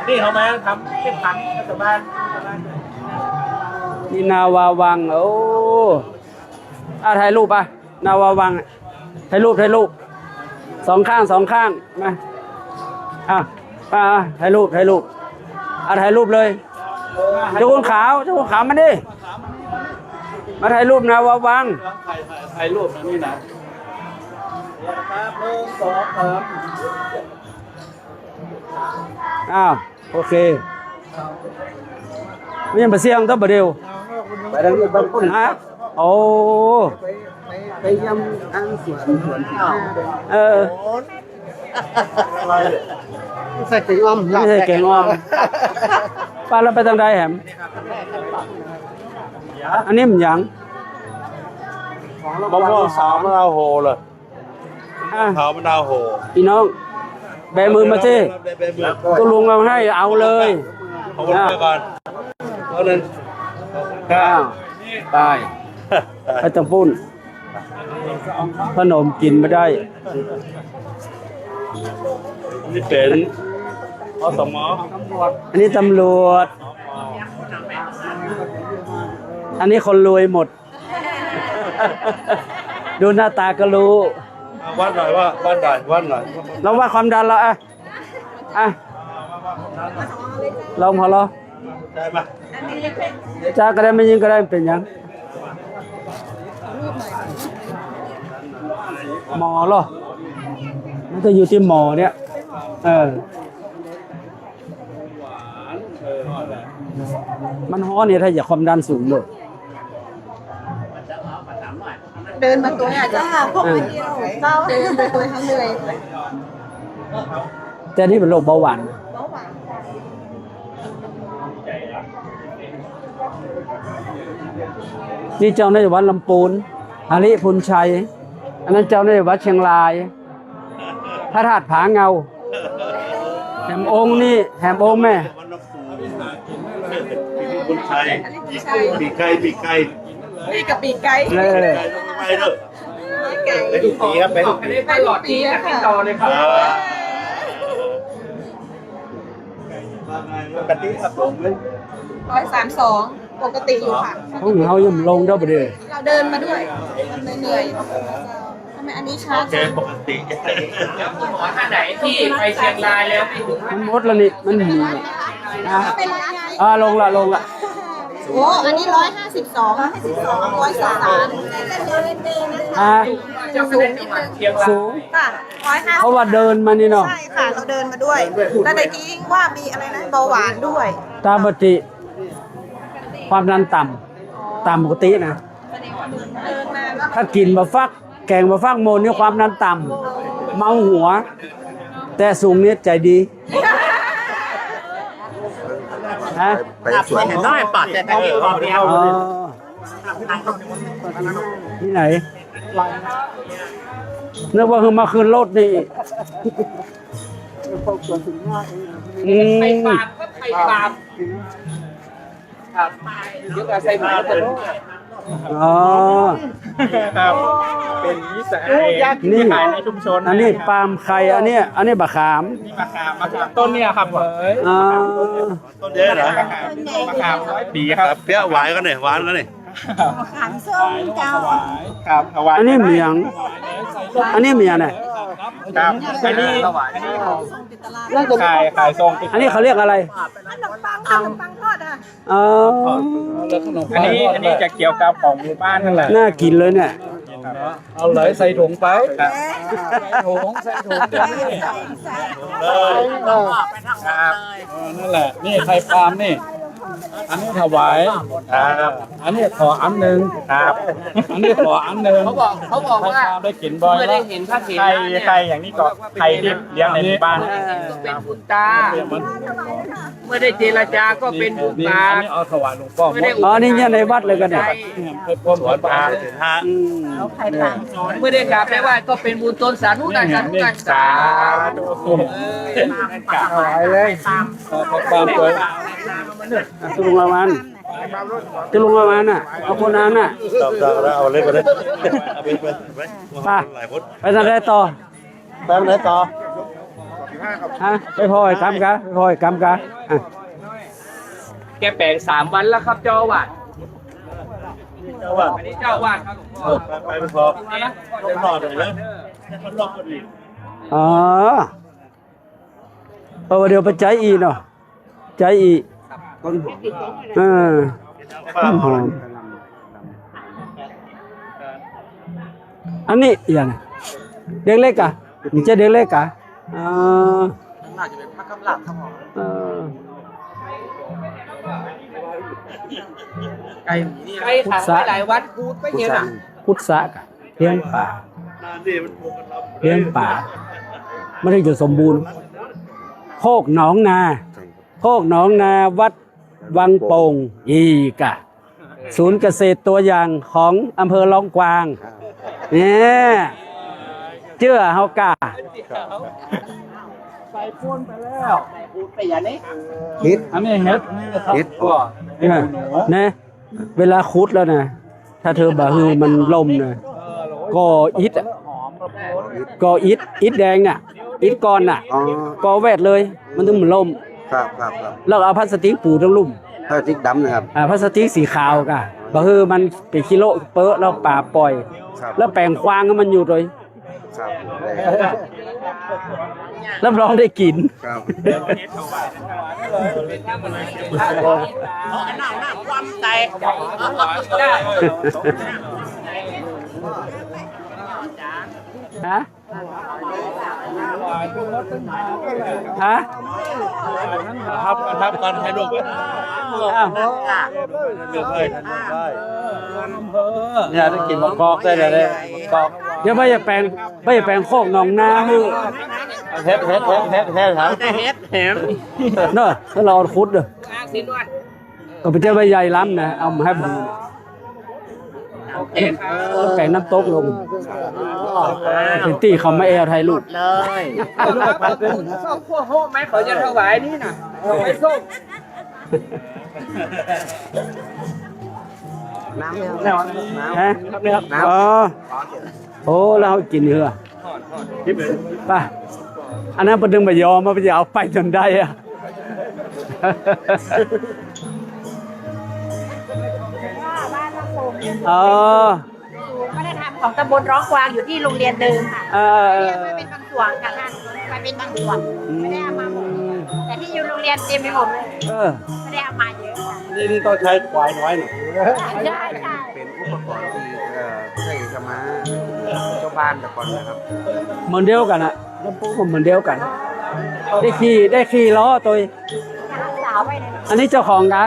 S1: นี่เขามาทำเป็นพันธุ์ชาวบ้าน
S2: นี่นาวาวังถ่ายรูปป่ะนาวาวังถ่ายรูปสองข้างมาถ่ายรูปถ่ายรูปเลยเจ้าคนขาวมาดิมาถ่ายรูปนาวาวัง
S4: ถ่ายรูปนะนี่นะ
S2: โอเคไม่ยังไปเสี่ยงต้องประเดี๋ยว
S6: ไปทางนี้บ้านพุ่น
S2: โอ้
S6: ไปยำทางสวนข้าว ใส่เก่งอ้อม
S2: ไม่ใช่เก่งอ้อมป้าเราไปทางใดแหมอันนี้มันหยัง
S4: มะม่วงสาวมะนาวโหเลยสาวมะนาวโห
S2: พี่น้องแบมือมาสิก็ลุงเอาให้เอาเลย
S4: ขอบคุณก่อนเอาเลย
S2: ตายไปตะปุ้นขนมกินไม่ได้
S4: นี่เป็น อสมอ
S2: อันนี้ตำรวจ อันนี้คนรวยหมด ดูหน้าตาก็รู้
S4: วัดหน่อยว่าวัดหน่อยวัดหน่อย
S2: เราว่าความดันเราอ่ะลองพอเรา
S4: ได้ปะ
S2: จ้าก็ได้ไม่ยิงก็ได้เป็นยังหมอเหรอมันจะอยู่ที่หมอเนี่ยมันฮ้อนเนี่ยถ้าอยากความดันสูงเลย
S8: เดินมาตัวเนี่ยจ้าพวกมันเดียวเจ้าเดินไปตัวทั้งเหนื่อย
S2: แต่นี่เป็นโรคเบาหวานนี่เจ้าในวัดลำปูนอาริพุนชัย อันนั้นเจ้าในวัดเชียงราย พระธาตุผาเงาแหมองค์นี่แหมองค์แม่
S4: คุณชัยปีไก่ปีไก่
S8: ปีกับปีไก่
S2: เลย
S4: ไปเด้อ
S8: ไก่
S4: ไปทุกปีครับไปทุกปี
S8: ไปหลอดปีค่ะ
S4: ปกติครับผม
S8: 132ปกติอยู่ค่ะ
S2: เขายังลงได้ประเดี๋ยว
S8: เราเดินมาด้วยเหนื่อยทำไมอันนี้ช้า
S4: โอเคปกติ
S6: หมอท่านไหนที่ไปเชียงรายแล้วไม่ถึง
S2: มันหมดแล้วนี่มันมีนะ
S8: เป็นร้านไง
S2: ลงละ
S8: โอ้อันนี้152
S6: จะไม่ได้ที่มาเชียงราย
S2: สูง
S8: ค่ะ150
S2: เพราะว่าเดินมานี่เนาะ
S8: ใช่ค่ะ เราเดินมาด้วยแล้วตะกี้ว่ามีอะไรนะเบาหวานด้วย
S2: ตามปกติ ความดันต่ำปกตินะ
S8: เดินมาแล้ว
S2: ถ้ากินบะฟัก แกงบะฟักโมนนี่ความดันต่ำเมาหัว แต่สูงเนี่ยใจดีฮะ
S3: ไปสวน
S6: เห็นน้อยปอดจะได้ปอดเดียว
S2: ที่ไหนนึกว่าคือมาคืนรถนี่
S6: ไข่ปาบก็ไข่ปาบครับเดี๋ยวก็ใส่หมูกัน
S2: อ๋อ
S1: ครับเป็นวิสาหกิจ
S2: นี่
S1: ที่ขายในชุมชน
S2: อันนี้ปาล์มไข่อันนี้บะขาม
S1: นี่มะขามต้นเนี่ยครับ
S2: อ๋อ
S4: ต้นเยอะเหรอ
S1: มะขาม100 ปีครับ
S4: เปรี้ยวหวานกันเนี่ยหวานกันเนี่ย
S8: ขันส้มเจ้า
S1: ครับถวาย
S2: อันนี้เมียง อันนี้เมียงเนี่ย
S1: ครับอันนี้ขายทรง
S2: อันนี้เขาเรียกอะไร
S8: ขนมปังทอดอ่ะ
S2: อ๋อ
S1: อันนี้จะเกี่ยวกับของหมู่บ้านนั่นแหละ
S2: น่ากินเลยเนี่ย
S4: เอาไหลใส่ถุงไป
S1: ครับ
S4: ใส่ถุงเดี๋ยวนี้
S1: ครับ
S4: นั่นแหละนี่ไข่ปาล์มนี่ อันนี้ถวาย
S1: ครับ
S4: อันนี้ขออันหนึ่ง
S1: ครับ
S4: อันนี้ขออันหนึ่ง
S6: เขาบอกว่า
S4: ได้กินบ่อย
S6: เมื่อ
S4: แล้
S6: ได้
S4: ว
S6: เห็นพระเถ
S1: ไข่
S6: ระเนี่ย
S1: ไข่อย่างนี้ก็ไข่ที่เลี้ยงในหมู่บ้าน
S6: เป็นบุญตา เมื่อได้เจรจาก็เป็นบุญ
S4: นี่
S6: ตา
S4: อันนี้เอาถวายหลวงพ่อหม
S6: เมื่อ
S4: ด
S6: ได้
S2: อ๋อ นี่เนี่ยในวัดเลยกันเนี่ย
S4: ไปพร้อมสวนปลาฮะ
S2: อืม
S6: เมื่อได้กราบไปไหว้ก็เป็นบุญตนสาธุการสาธุการสาธุ
S2: ถวายเลย
S4: ปลาเปิด
S2: ตุลุงละมันตุลุงละมันน่ะ เอาคนนั้นน่ะ
S4: ตอบแล้วเอาเล็กกว่านี้เอาไปไปหลายคน
S2: ไปทางไหนต่อ
S4: แป๊บไหนต่อ
S2: ฮะไปพ่อยกำกะไปพ่อยกำกะอ่ะ
S6: แกแปลง3 วันแล้วครับเจ้าอาวาส
S4: เจ้าว่า
S6: อันนี้เจ้าอาวาสครับหลวงพ่อ
S4: ไปพอจะรอดเลยรอดอีก
S2: อ๋อเดี๋ยวไปใจอีเนาะใจอีต้นหอมอันนี้อย่างเด็กเล็กกะมันจะเด็กเล็กกะน่าจะเป็นพระกำลังครับ
S6: ไก่ขังไว้หลายวัดกูดไม่เยอะนะ
S2: พุทธะกะเลี้ยงป่าเลี้ยงป่าไม่ได้จะสมบูรณ์โคกหนองนาโคกหนองนาวัดวังโป่งอีกะศูนย์เกษตรตัวอย่างของอำเภอลองกวางเนี่ยเชื่อเฮากะ
S6: ไปอย่างนี้
S3: คิด
S4: อันนี้เฮ็ด
S3: คิด
S2: นะเวลาคุดแล้วนะถ้าเธอบะฮือมันล่มนะก็อิดอะก็อิดแดงน่ะ ปิดก่อนน่ะ
S3: อ๋อ
S2: ก่อแวดเลย มันถึงมันล่ม
S3: ครับ
S2: แล้วเอาพลาสติกปูทั้งลุ่ม
S3: พลาสติกดำนะครับ
S2: พลาสติกสีขาวก็บ่คือมันเป็นกิโลเปอะแล้วป่าปล่อย
S3: ครับ
S2: แล้วแปลงควางให้มันอยู่เลย
S3: ครับ
S2: รับรองได้กิน
S3: ครับ
S6: น้ำความใจ
S2: ฮะฮะ
S4: ครับการถ่ายรูป
S2: อ้าว
S4: เนี่ยได้กินมะกอกได้เลยมะกอก
S2: เดี๋ยวไม่จะแปลงโคกหนองนาให้
S4: เฮ็ดครับ
S6: จะเฮ็ดเห็ม
S2: เนอะถ้าเราคุดเด้อก็ไปเจอใบใหญ่ล้ำนะเอามาให้ผมแล้วแปลงน้ำตกลงเป็นตีเขามาแอร์ไทยลูก
S6: เลย
S8: ชอบพวกโฮมไหมเขาจะถวายนี่น่ะไม่ส้ม
S3: น้ำเนี่ย
S2: ฮะอ๋อโอ้แล้วเขากินเหรอไปอันนั้นประดึงไปยอมมาไปจะเอาไปจนได้อะ
S5: บ้านลำโพง
S2: อ๋อ
S5: ไม่ได้ทำของตำบลร้องกวางอยู่ที่โรงเรียนเดิมค่ะ
S2: เออ
S5: เรียกว่าเป็นบางส่วนค่ะท่านมันเป็นบางส่วนไม่ได้เอามาหมดแต่ที่อยู่โรงเรียนเต็มไปหมดเลย
S2: เออ
S5: ไม่ได้เอามาเยอะค่ะ
S4: นี่ต้องใช้ควายน้อยหน่อย
S5: ใช่ใช่
S3: เป็นอุปกรณ์ที่ใช้สมาเจ้าบ้านแต่ก่อนนะครับ
S2: เหมือนเดียวกันอะแล้วปุ๊บก็เหมือนเดียวกัน ได้ขี่ล้อตัว
S5: สาวไปเลย
S2: อันนี้เจ้าของกะ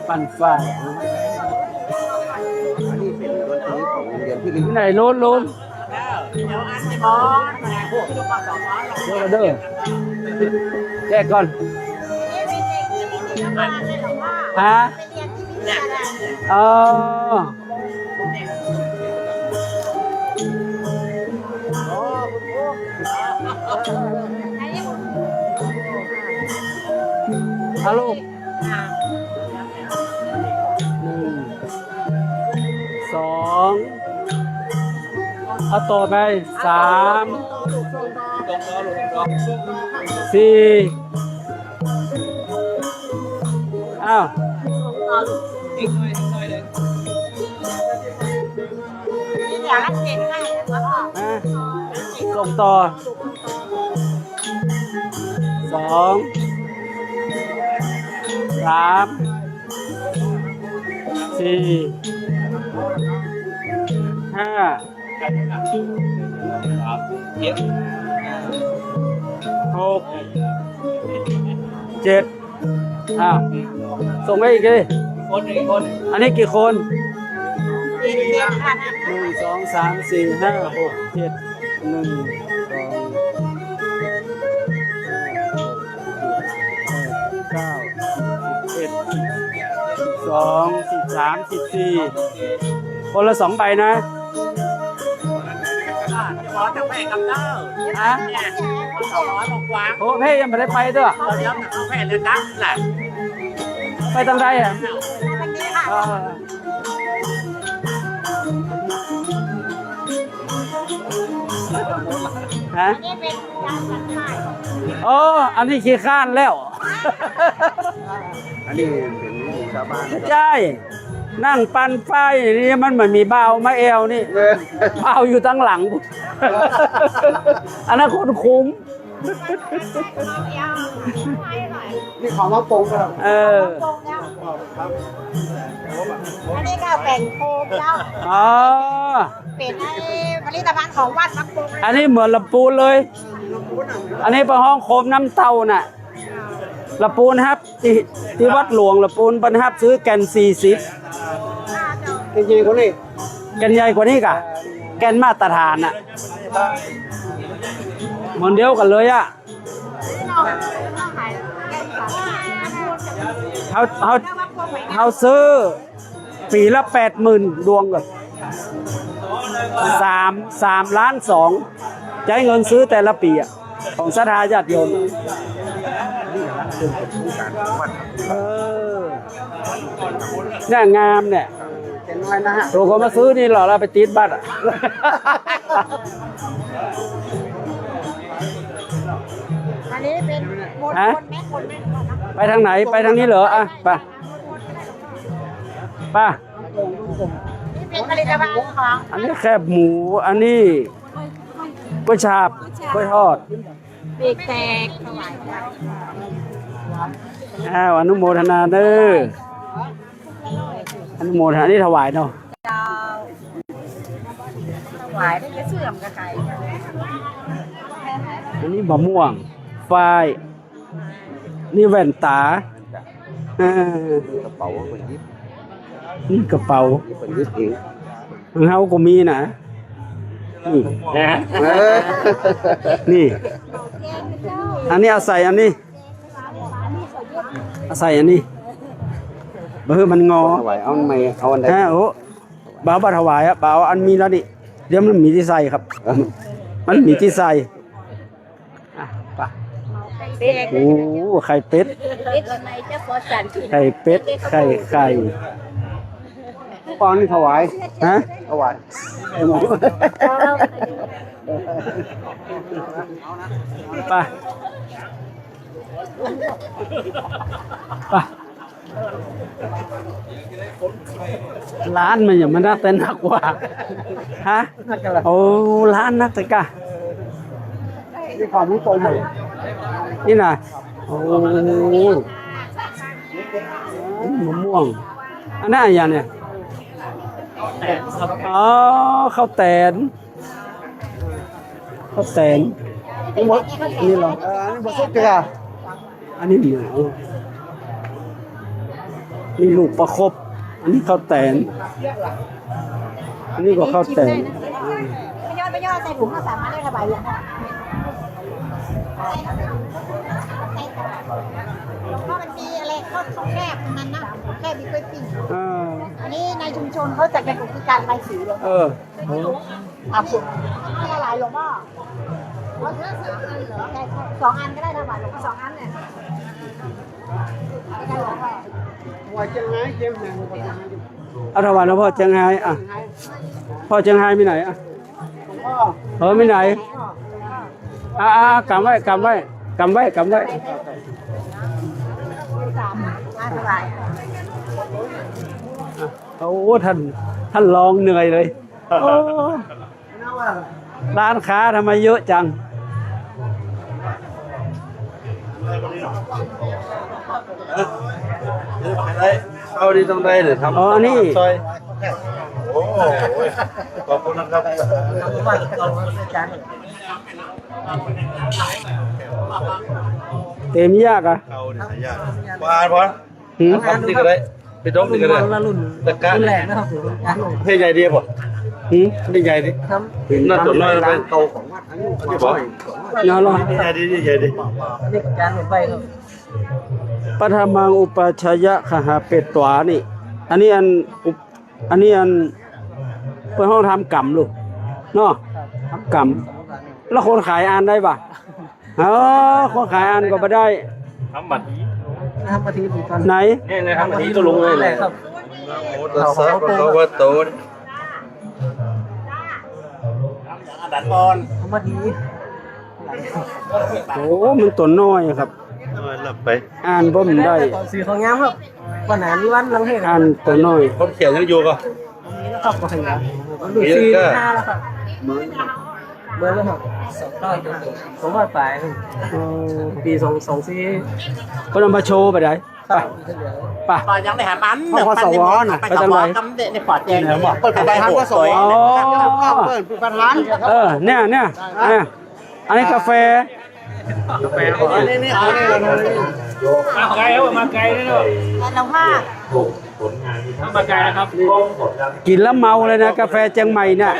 S2: ปั่นฝ้าย
S3: อันนี้เป็นดนตรีของโรงเรียนที่ลิง
S2: ที่ไหนโล้น
S6: เดี๋ยวอันนี้มอดูก่อนสองมอ
S2: เด้อเด้อแจกก่อน
S5: นี่มีเด็กที่ไม่มีน้ำมันเลยหรอว่า
S2: ฮะ
S5: ไปเรียนที่วิทยาลัย
S2: อ๋อ
S5: อันนี้ผม
S2: ฮัลโหล1 2เอาต่อไป3 4อ้าว
S5: อยากให้เก่งให้แล้วก็
S2: ส่งต่อ2 3 4 5 6 7อ้าวส่งไปอีกเลยอันนี้กี่คน
S5: เรียนค่ะ
S2: 1 2 3 4 5 6 7 1 2 12 13 14คนละ2ใบนะ
S6: ขอจะไปกับเจ้า
S2: ฮะ
S6: เนี่ยเขาร้อนลงกว้าง
S2: โอ้เพ่ยังไม่ได้ไปด้วย
S6: เขาเดี๋ยวเขาแผ่เลยนะแหละ
S2: ไปทางใดอ่ะ
S5: วันนี้ค่ะ
S2: ฮะ
S5: นี่เป็นการจัดสรร
S2: โอ้อันนี้ขี้ข้านแล้ว
S3: อันนี้เป็นชาวบ้าน
S2: ใช่นั่งปั่นไฟนี่มันเหมือนมีเบามาเอวนี่เบาอยู่ตั้งหลัง อันนั้นคนคุ้ม
S3: นี่ของมาปงครับ
S2: เออ
S5: อันนี้ก็เป็นโคมเจ้า
S2: อ๋อ
S5: เป็นผลิตภัณฑ์ของวัดมักปง
S2: อันนี้เหมือนละปูนเลย อันนี้เป็นห้องโคมน้ำเต้าน่ะละปูนครับที่วัดหลวงละปูนบรรทับซื้อแกน40
S3: จริงๆคนนี้
S2: แกนใหญ่กว่านี้กะแกนมาตรฐานน่ะเหมือนเดียวกันเลยอ่ะเขาซื้อปีละ 80,000 ดวงก่อน3 ล้าน 2ใช้เงินซื้อแต่ละปีอ่ะของศรัทธาญาติโยมเออเนี่ยงามเนี่ย
S3: เป็นน้อยนะฮะ
S2: เราก็มาซื้อนี่เหรอเราไปติดบัตรอะ
S8: อันนี้เป็นหมด
S2: ฮะ
S8: คนแม่
S2: ไปทางไหนไปทางนี้เหรออ่ะไปป้า
S8: นี่เป็นผลิตภัณฑ์ของ
S2: อันนี้แคบหมูอันนี้กล้วยฉาบกล้วยทอด
S8: เบรกแตกถวายค่ะ
S2: อ้าวอนุโมทนาเด้ออนุโมทนานี่ถวายเนาะ
S8: ดาวถวายได้จะเสื่อมกับใคร
S2: อันนี้บะม่วงฝ้ายนี่แว่นตาอ่าก
S3: ระเป๋าเป็นยิบ
S2: นี่กระเป๋า
S3: เป็นยิบเอง
S2: ของเฮาก็มีนะนี่นี่ อันนี้เอาใส่อันนี้เอาใส่อันนี้มันงอ
S3: ถวายเอาไม่เอาอันใด
S2: ฮะโอ้บ่าวบ่ถวายอ่ะบ่าวอันมีแล้วนี่เดี๋ยวมันมีที่ใส่ครับ มันมีที่ใส่อ่ะไป
S8: เด็ก
S2: โอ้ไข่เป็ด
S8: เด็กในเจ้าขอจันทร์
S2: ไข่เป็ดไข่
S3: ปอนนี่ถวาย
S2: ฮะ
S3: ถวาย
S2: ไปไปร้านมันอย่างมันน่าเต้นหนักกว่าฮะโอ้ร้านนักแต่กะ
S3: นี่ความรู้ตรงเลย
S2: นี่น่ะโอ้มะม่วงอันนั้นอะไรเนี่ยอ๋อข้าวแตนนี่เหรอ
S3: อันนี้บสุดจ้ะ
S2: อันนี้เหนียวนี่ลูกประคบอันนี้ข้าวแตนอันนี้ก็ข้าวแตน
S8: ไปยอดใส่ถุงมาสามารถได้ถวายอย่างเพราะมันมีอะไรเขาแคบนั้นนะแคบมีกล้วยปิ้ง อันนี้ในชุมชนเขาจัดเป็นอุปการใบสีเลย อาสุดให้หลายหลวงพ่อเอาแค่3 อันเหรอ2 อันก็ได้ถวายหลวงพ่อ2 อันเนี่ยได้หลวงพ่อ
S3: ถวายจังไงเจียมแหง
S2: เอาถวายหลวงพ่อเจียงไฮ้อ่ะพ่อเจียงไฮ้มีไหนอ่ะมีไหนกำไว้
S8: 3 อันถวาย
S2: โอ้ท่านลองเหนื่อยเลยโอ้ร้านค้าทำไมเยอะจัง
S4: เอาดีต้องได้เลยครับ
S2: อ๋อนี่
S4: ซอยโอ้ขอบคุณนะครับ
S2: เต็มยากอ่ะ
S4: เอาดิยากว่าพอทำดีก็ได้ไปดมดีก็ได้ตะการแหลกนะครับเท่ใหญ่ดีป่ะนี่ใหญ่ดิน่าจดน้อยไปโตของวัดอันนี้บอก
S2: นอนรอ
S4: ใหญ่ดีใหญ่ดิ
S2: ปฐมังอุปชยะขหาเป็ดตัวนี่ อันนี้อันเพื่อห้องทำกรรมลูกเนาะทำกรรมแล้วคนขายอ่านได้ป่ะคนขายอ่านก็ไม่ได้
S1: ทำบัตร
S2: ไหน
S1: นี่เลยทำบัตรก็ลงเลยครับ
S4: โอ้ตัสสะภะคะวะโต
S6: ดันบอล
S2: โอ้มันตัวน้อยครับ
S4: หลับไป
S2: อ่านบ่มได้
S6: สีของงามครับวันไหนมีวันลังเฮง
S2: อ่านตัวน้อย
S4: คนเขียนยังอยู่ก็
S6: ครับก็ถึงแล้วดู
S4: เยอะ
S6: สี
S4: ก็
S6: 5แล้วครับเบอร์แล้วครับ200ปลายปี224
S2: เพิ่นเอามาโชว์ไปได้ไป
S6: ปยังได้หามัน
S3: พอสวน่ะ
S6: ไปสวกำในปอดแจงเปิดประธานก็สวย
S2: อ๋อ
S3: เปิดประธาน
S2: เนี่ยอันนี้กาแฟ
S6: นี่
S1: มาไกลแล้วมาไกลแล้วเนาะ
S8: หลวงพ่อ
S1: มาไกลนะครับ
S2: กินแล้วเมาเลยนะกาแฟเชียงใหม่เนี่ย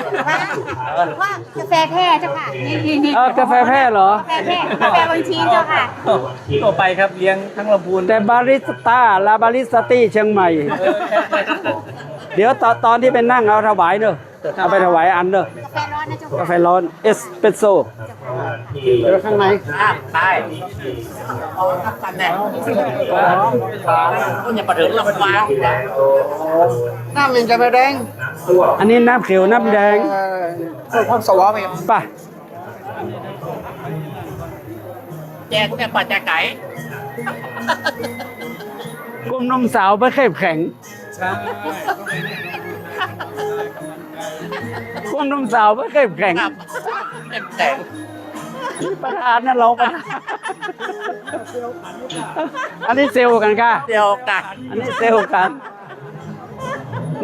S8: ว่ากาแฟแพร่เจ้าค่ะนี่
S2: กาแฟแพร่เหรอ
S8: กาแฟบางชีเจ้าค่ะ
S1: ต่อไปครับเลี้ยงทั้งลำพูน
S2: แต่บาริสต้าลาบาริสตี้เชียงใหม่ เดี๋ยวตอนที่เป็นนั่งเอาถวายเนอะ เอาไปถวายอันเด้อก
S8: าแฟร้อนนะเจ้าก
S2: าแฟร้อนเอสเปรสโซ่เดี๋ยวข้างใน
S6: ใช่เอาทับกันแน่ก็อย่าประเดิมลำวาง
S3: น้ำมันจะไม่แดง
S2: อันนี้น้ำเขียวน้ำแดง
S3: ความสวอไป
S2: ป่ะ
S6: แจกแต่ปัจจัยไก่
S2: กลุ่มนมสาวไปเข้มแข็งกลุ่มนมสาวไปเข้มแข็ง
S6: ครับแต่ง
S2: ประธานนั่นเราประธานอันนี้เซลล์กันค่ะ
S6: เดียวกัน
S2: อันนี้เซลล์กัน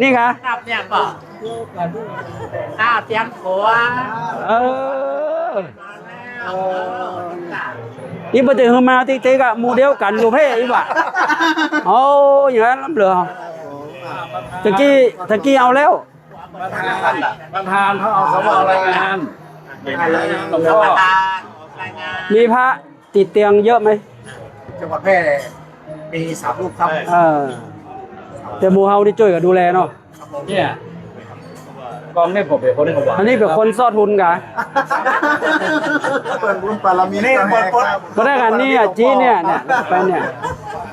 S2: นี่ค่ะ
S6: ครับเนี่ยก็เตียงหัว
S2: เออนี่ประเดี๋ยวมาติ๊กๆอะหมูเดียวกันอยู่เพ่อีกว่ะโอ้อย่างนั้นล้ำเหลือตะกี้เอาแล้ว
S4: ประธานเขาเอาสวรายงานหลวงพ่อ
S6: รายงาน
S2: มีพระติดเตียงเยอะไหม
S3: จังหวัดแพร่มี3 รูปครับ
S2: แต่หมูเฮาที่ช่วยกันดูแลเนาะ
S4: เนี่ยกองนี่ผมเป็นคนถวาย
S2: อันนี้เป็นคนซอดทุนกะ
S3: เปิดบุญปารามีนี่เปิดปด
S2: ก็ได้กันนี่อ่ะจีเนี่ยไปเนี่ย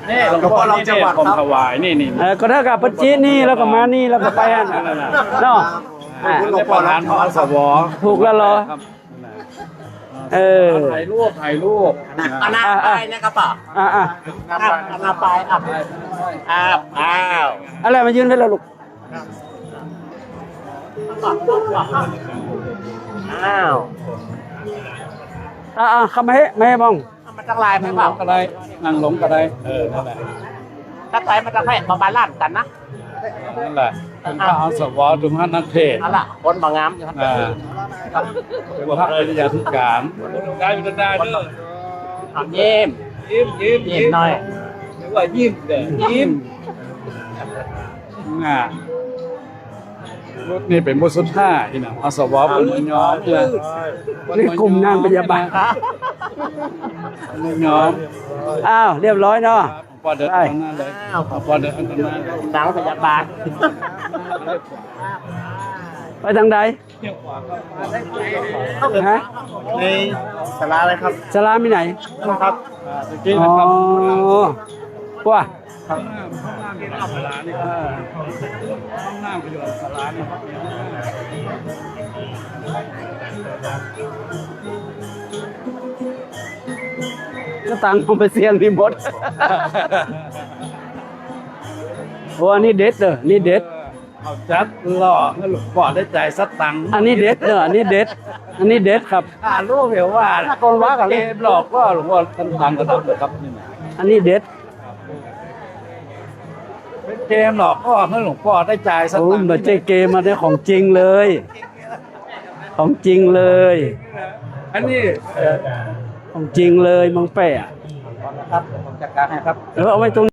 S4: นี่หลวงพ่อนี่เนี่ยผมถวายนี่
S2: ก็ถ้ากับปัจจีนี่แล้วก็มานี่แล้วก็ไปอันเนาะ
S4: นี่ประธานเขาเอาสว
S2: ถูกแล้วเหรอ
S4: ถ่ายรูป
S6: เอาหน้าไปนะครับป่ะ เอาหน้าไปอ้าว
S2: อะไรมายืนให้เราลูก
S6: อ้าว
S2: เข้ามาให้บ้อง
S6: มันตั้งลายไหมเปล่า
S4: ก็ได้นั่งลงก็ได้นั่นแหละ
S6: ถ้าไปมันจะให้มาบาลานซ์กันนะ
S4: นั่นแหละเป็นพระเอาสวถึงพระนักเทศ
S6: เอาล่ะคนบางงามอยู่ครับ
S4: เป็นพระปริยาธิการได้อยู่ได้เด้อ
S6: ยิ้ม
S4: ยิ้ม
S6: หน่อย
S4: หรือว่ายิ้มแต่ยิ้มรถนี่เป็นบุสุดท่าที่น่ะเอาสวเป็นมุญย้อมเลย
S2: นี่กลุ่มนางพยาบาล
S4: มุญย้อม
S2: เรียบร้อยเนาะ
S4: พอเดินตรงนั้นเลยพอเดินตรงนั้น
S6: หนังพยาบาล
S2: ไปทางใดฮะ
S3: ในศาลาอะไรครับ
S2: สลามที่ไหน
S3: ครับ
S4: ตะกี้
S2: อ๋
S4: นะ
S2: อ
S4: ครับ
S2: ว่า
S4: ห้องน้ำศาลานี่ห้องน้ำไปอยู่ศาลานี่ครับ
S2: ก็ตังเอาไปเสียงรีโมทโอ้อันนี้เด็ดเด้อนี่เด็ด
S4: เอาจัดหล่อให้หลวงพ่อได้ใจสักตังค์
S2: อันนี้เด็ดเด้ออันนี้เด็ด อันนี้เด็ดครับ
S4: ลูกเห็นว่าคนว่ากันเกมหลอกก็หลวงพ่อท่านตังค์กระดับเลยครับนี่นะ
S2: อันนี้เด็ด
S4: เป็นเกมหลอกก็ให้หลวงพ่อได้ใจสัก
S2: โอ้
S4: ตังค์
S2: เหมือนเจเกมมาได้ของจริงเลย ของจริงเลย
S4: อันนี้
S2: ของจริงเลยมังแปะ
S3: ครับผมจัดการให้ครับ
S2: เอาไว้ตรง